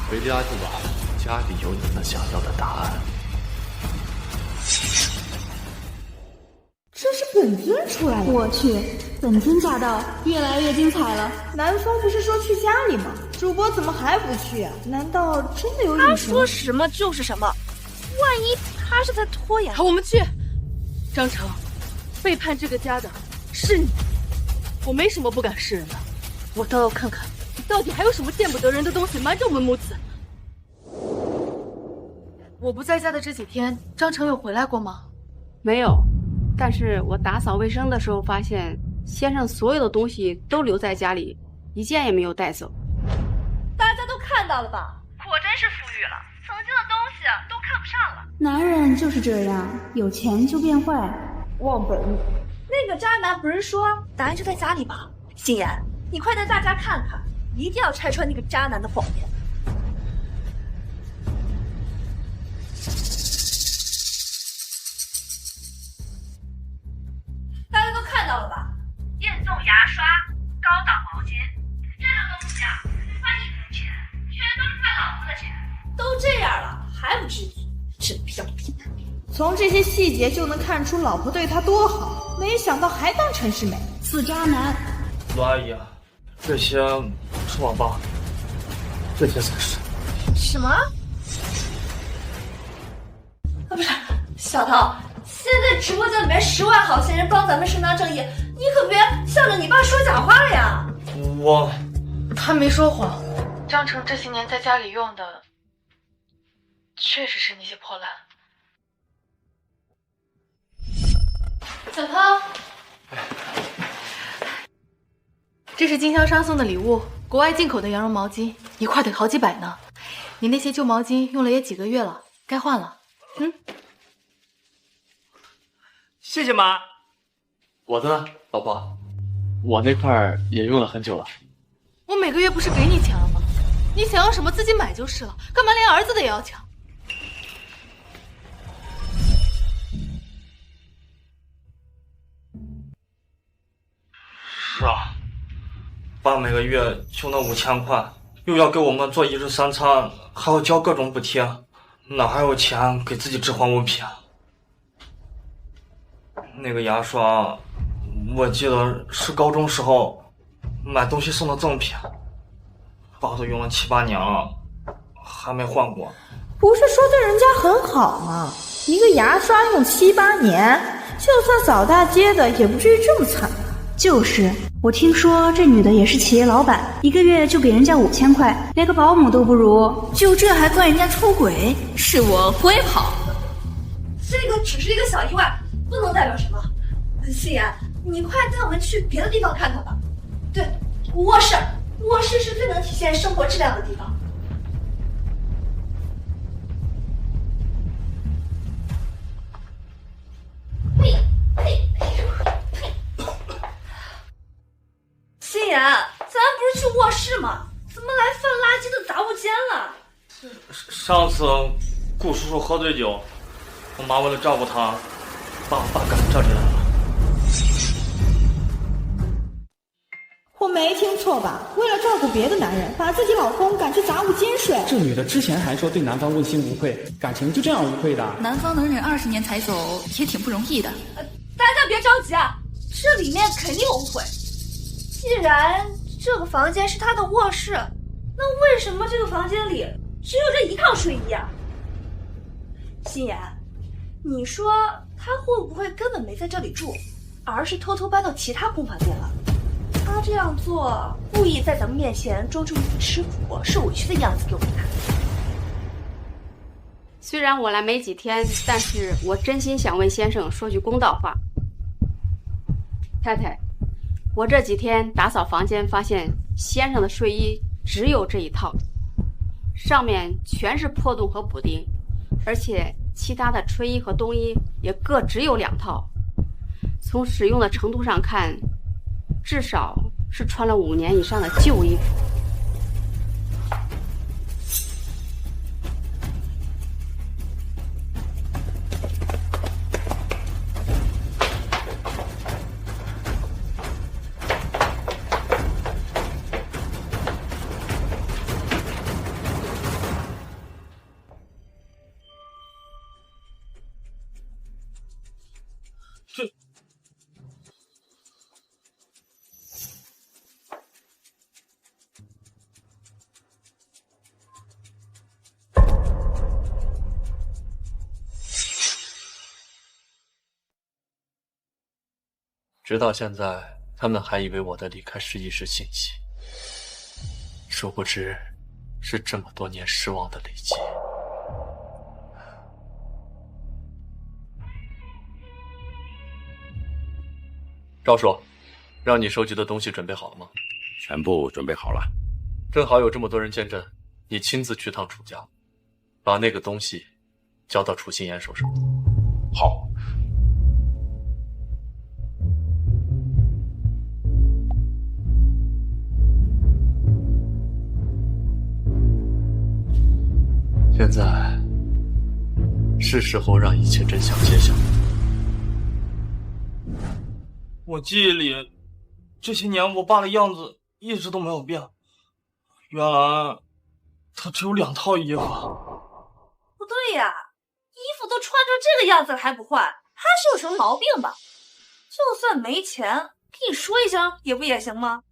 回家去吧，家里有你们想要的答案。这是本尊出来的，我去，本尊驾到，越来越精彩了。南风不是说去家里吗？主播怎么还不去啊？难道真的有隐情？他说什么就是什么，万一他是在拖延？好，我们去。张成，背叛这个家的是你，我没什么不敢示人的，我倒要看看你到底还有什么见不得人的东西瞒着我们母子。我不在家的这几天，张成有回来过吗？没有。但是我打扫卫生的时候发现，先生所有的东西都留在家里，一件也没有带走。大家都看到了吧？果真是富裕了，曾经的东西都看不上了。男人就是这样，有钱就变坏，忘本。那个渣男不是说答案就在家里吗？心妍，你快带大家看看，一定要拆穿那个渣男的谎言。大家都看到了吧？电动牙刷、高档毛巾，这个东西啊，花1分钱，全都是他老婆的钱。都这样了，还不知足，真不要脸！从这些细节就能看出老婆对他多好，没想到还当陈世美，死渣男！罗阿姨，这些是我爸，这些才是。什么？不是，小涛。现在直播间里面10万好心人帮咱们伸张正义，你可别向着你爸说假话了呀！他没说谎，张成这些年在家里用的，确实是那些破烂。小涛，这是经销商送的礼物，国外进口的羊绒毛巾，一块得好几百呢。你那些旧毛巾用了也几个月了，该换了。谢谢妈。我的呢，老婆，我那块也用了很久了。我每个月不是给你钱了吗？你想要什么自己买就是了，干嘛连儿子的也要抢？是啊，爸每个月就那5000块，又要给我们做1日3餐，还要交各种补贴，哪还有钱给自己置换物品啊？那个牙刷，我记得是高中时候买东西送的赠品，爸都用了7、8年了，还没换过。不是说对人家很好吗？一个牙刷用7、8年，就算扫大街的也不至于这么惨。就是，我听说这女的也是企业老板，一个月就给人家5000块，连个保姆都不如，就这还怪人家出轨？是我会跑。这个只是一个小意外。不能代表什么，心妍，你快带我们去别的地方看看吧。对，卧室是最能体现生活质量的地方。心妍，咱不是去卧室吗？怎么来放垃圾的杂物间了？上次顾叔叔喝醉酒，我妈为了照顾他，把我爸赶这里来了。我没听错吧？为了照顾别的男人，把自己老公赶去杂物间睡。这女的之前还说对男方问心无愧，感情就这样无愧的？男方能忍20年才走，也挺不容易的。大家别着急啊，这里面肯定有误会。既然这个房间是他的卧室，那为什么这个房间里只有这一套睡衣啊？心妍，你说他会不会根本没在这里住，而是偷偷搬到其他空房间了？他这样做，故意在咱们面前装出一副吃苦、受委屈的样子给我们看。虽然我来没几天，但是我真心想问先生说句公道话。太太，我这几天打扫房间，发现先生的睡衣只有这一套，上面全是破洞和补丁，而且其他的春衣和冬衣也各只有2套。从使用的程度上看，至少是穿了5年以上的旧衣服。直到现在，他们还以为我的离开是一时兴起，殊不知是这么多年失望的累积。赵叔，让你收集的东西准备好了吗？全部准备好了。正好有这么多人见证，你亲自去趟楚家，把那个东西交到楚心妍手上。好。现在是时候让一切真相揭晓。我记忆里，这些年我爸的样子一直都没有变。原来他只有2套衣服。不对呀，衣服都穿成这个样子了还不换，他是有什么毛病吧？就算没钱，跟你说一声也不也行吗？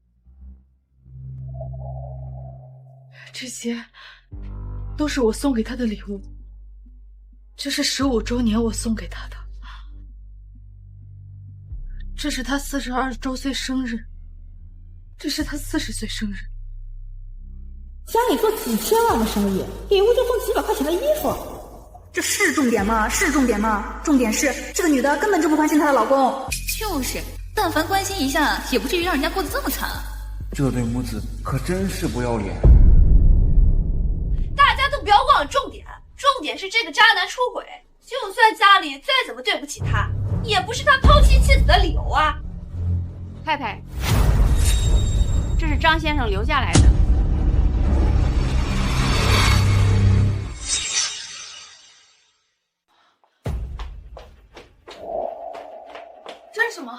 这些都是我送给他的礼物，这是15周年我送给他的，这是他42周岁生日，这是他40岁生日。家里做几千万的生意，礼物就送几百块钱的衣服，这是重点吗？是重点吗？重点是这个女的根本就不关心她的老公。就是，但凡关心一下，也不至于让人家过得这么惨。这对母子可真是不要脸。大家都不要忘了重点，重点是这个渣男出轨，就算家里再怎么对不起他，也不是他抛妻弃子的理由啊。太太，这是张先生留下来的。这是什么？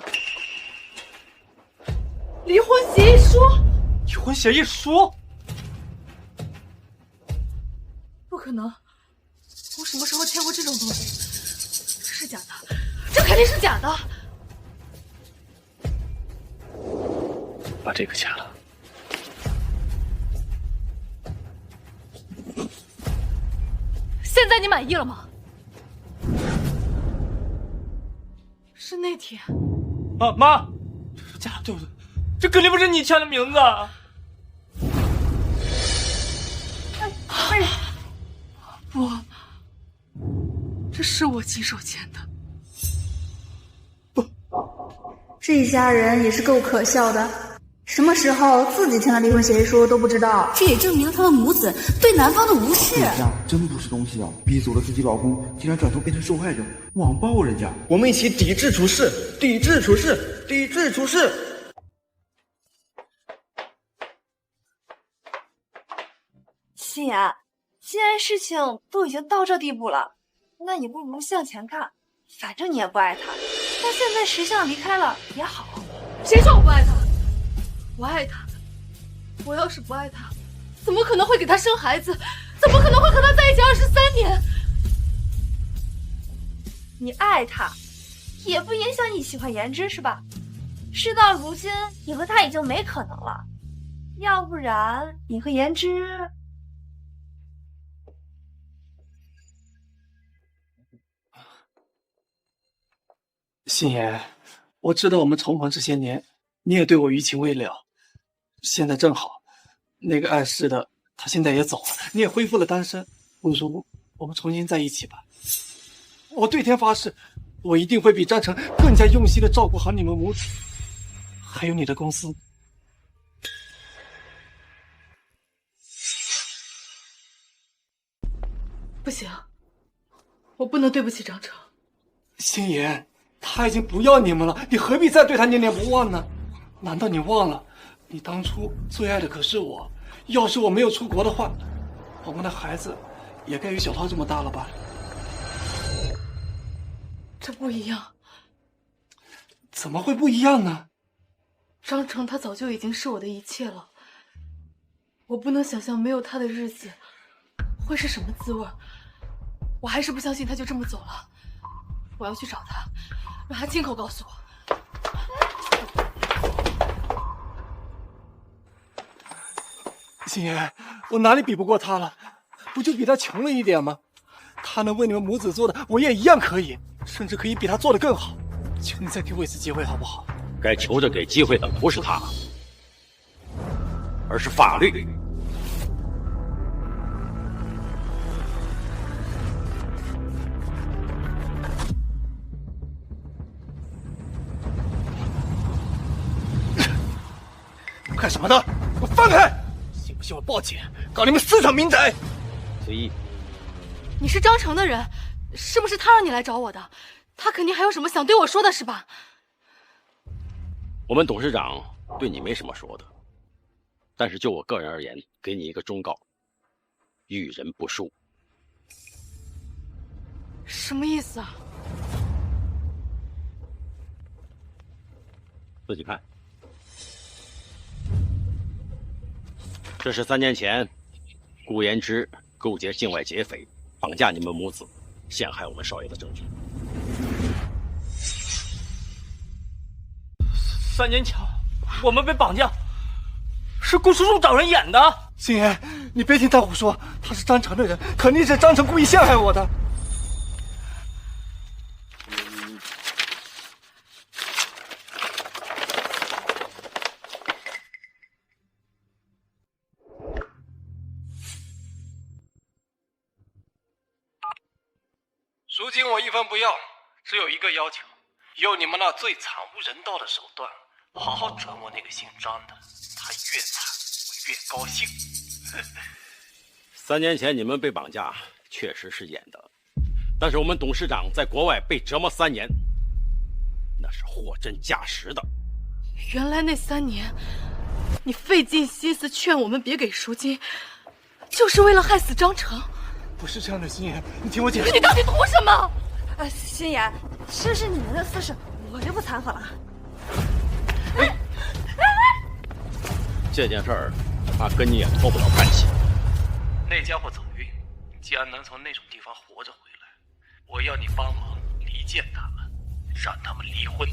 离婚协议书？离婚协议书？不可能！我什么时候签过这种东西？这是假的，这肯定是假的！把这个签了。现在你满意了吗？是那天。妈，这是假的，对不对？这肯定不是你签的名字。不，这是我亲手签的。这一家人也是够可笑的，什么时候自己签了离婚协议书都不知道。这也证明了他们母子对男方的无视。人家真不是东西啊！逼走了自己老公，竟然转头变成受害者，网暴人家！我们一起抵制处事，抵制处事，抵制处事！心妍，既然事情都已经到这地步了，那你不如向前看，反正你也不爱他，那现在识相离开了也好。谁说我不爱他？我爱他，我要是不爱他，怎么可能会给他生孩子？怎么可能会和他在一起23年？你爱他，也不影响你喜欢言之，是吧？事到如今，你和他已经没可能了。要不然，你和言之……心妍，我知道我们重逢这些年，你也对我余情未了。现在正好，那个碍事的他现在也走了，你也恢复了单身，不如我们重新在一起吧。我对天发誓，我一定会比张成更加用心的照顾好你们母子，还有你的公司。不行，我不能对不起张成。心妍，他已经不要你们了，你何必再对他念念不忘呢？难道你忘了，你当初最爱的可是我？要是我没有出国的话，我们的孩子也该有小涛这么大了吧？这不一样。怎么会不一样呢？张成他早就已经是我的一切了，我不能想象没有他的日子会是什么滋味。我还是不相信他就这么走了，我要去找他，让他亲口告诉我。心妍，我哪里比不过他了？不就比他强了一点吗？他能为你们母子做的，我也一样可以，甚至可以比他做的更好。求你再给我一次机会，好不好？该求着给机会的不是他，而是法律。干什么呢？给我放开！信不信我报警，告你们私闯民宅？随意。你是张成的人，是不是他让你来找我的？他肯定还有什么想对我说的，是吧？我们董事长对你没什么说的，但是就我个人而言，给你一个忠告：遇人不淑。什么意思啊？自己看。这是3年前顾言之勾结境外劫匪，绑架你们母子，陷害我们少爷的证据。3年前我们被绑架，是顾叔叔找人演的。心妍，你别听他胡说，他是张成的人，肯定是张成故意陷害我的。赎金我1分不要，只有一个要求，用你们那最惨无人道的手段，好好折磨那个姓张的，他越惨我越高兴。3年前你们被绑架，确实是演的，但是我们董事长在国外被折磨3年，那是货真价实的。原来那3年，你费尽心思劝我们别给赎金，就是为了害死张成。不是这样的，心妍，你听我解释。你到底图什么？心妍，这是你们的私事，我就不掺和了。这件事儿，他跟你也脱不了干系。那家伙走运，既然能从那种地方活着回来，我要你帮忙离间他们，让他们离婚。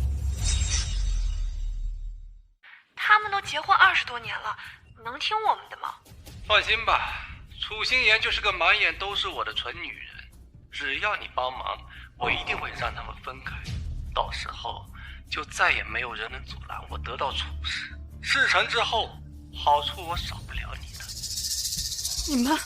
他们都结婚20多年了，能听我们的吗？放心吧。楚心妍就是个满眼都是我的纯女人，只要你帮忙，我一定会让他们分开，到时候就再也没有人能阻拦我得到处事。事成之后，好处我少不了你的。你们，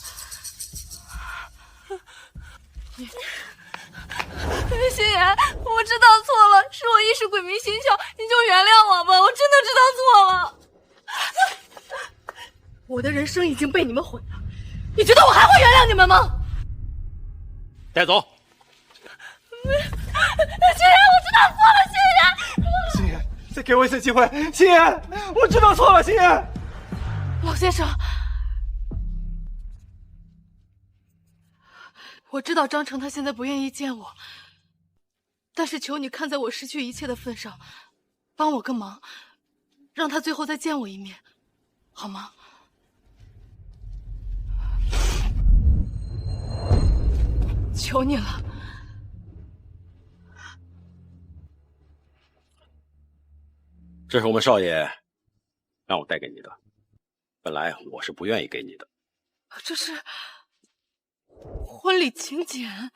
心妍，我知道错了，是我一时鬼迷心窍，你就原谅我吧，我真的知道错了。我的人生已经被你们毁了，你觉得我还会原谅你们吗？带走。心妍，我知道错了，心妍，再给我一次机会，心妍，我知道错了，心妍。老先生，我知道张成他现在不愿意见我，但是求你看在我失去一切的份上，帮我个忙，让他最后再见我一面，好吗？求你了。这是我们少爷让我带给你的，本来我是不愿意给你的。这是婚礼请柬。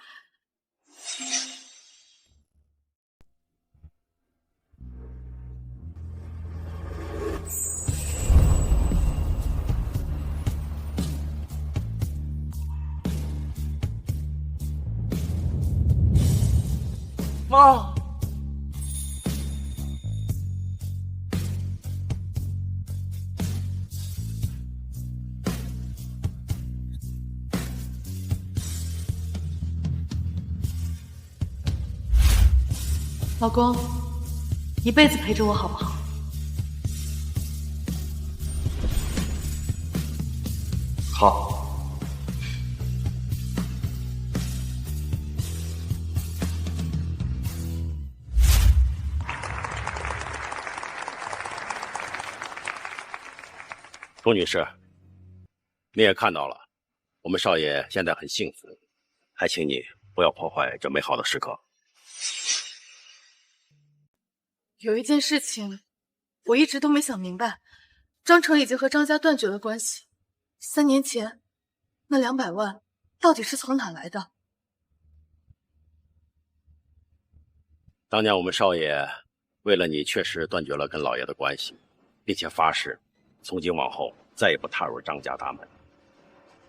妈，老公，一辈子陪着我好不好？好。钟女士，你也看到了，我们少爷现在很幸福，还请你不要破坏这美好的时刻。有一件事情，我一直都没想明白，张成已经和张家断绝了关系。3年前，那200万到底是从哪来的？当年我们少爷为了你，确实断绝了跟老爷的关系，并且发誓，从今往后再也不踏入张家大门。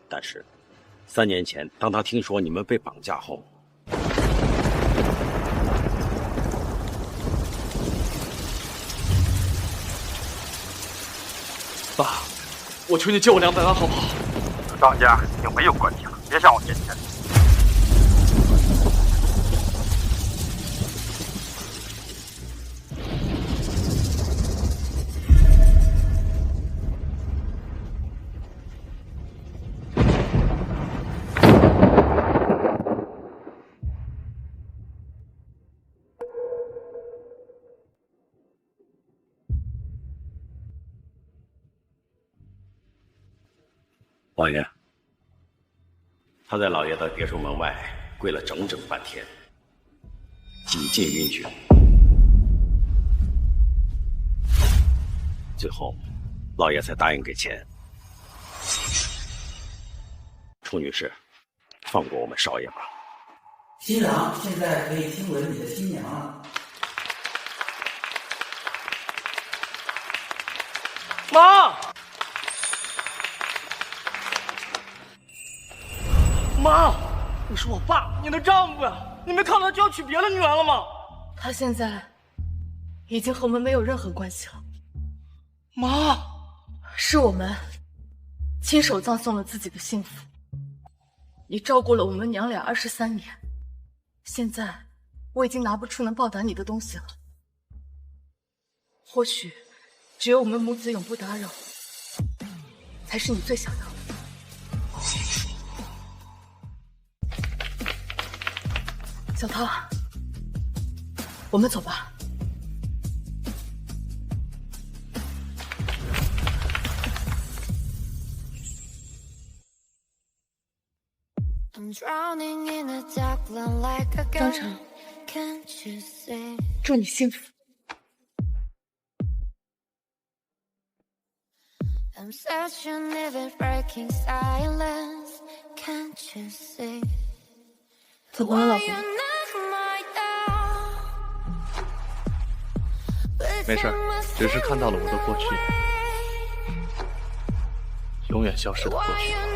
但是，3年前，当他听说你们被绑架后，爸，我求你借我200万好不好？张家已经没有关系了，别向我借钱。老爷，他在老爷的别墅门外跪了整整半天，几近晕厥，最后老爷才答应给钱。楚女士，放过我们少爷吧。新郎现在可以亲吻你的新娘了。妈！妈，我是我爸，你的丈夫呀！你没看到他就要娶别的女人了吗？他现在已经和我们没有任何关系了。妈，是我们亲手葬送了自己的幸福。你照顾了我们娘俩23年，现在我已经拿不出能报答你的东西了。或许只有我们母子永不打扰，才是你最想要的。小涛，我们走吧。张成，祝你幸福。怎么了，老公？没事，只是看到了我的过去，永远消失的过去。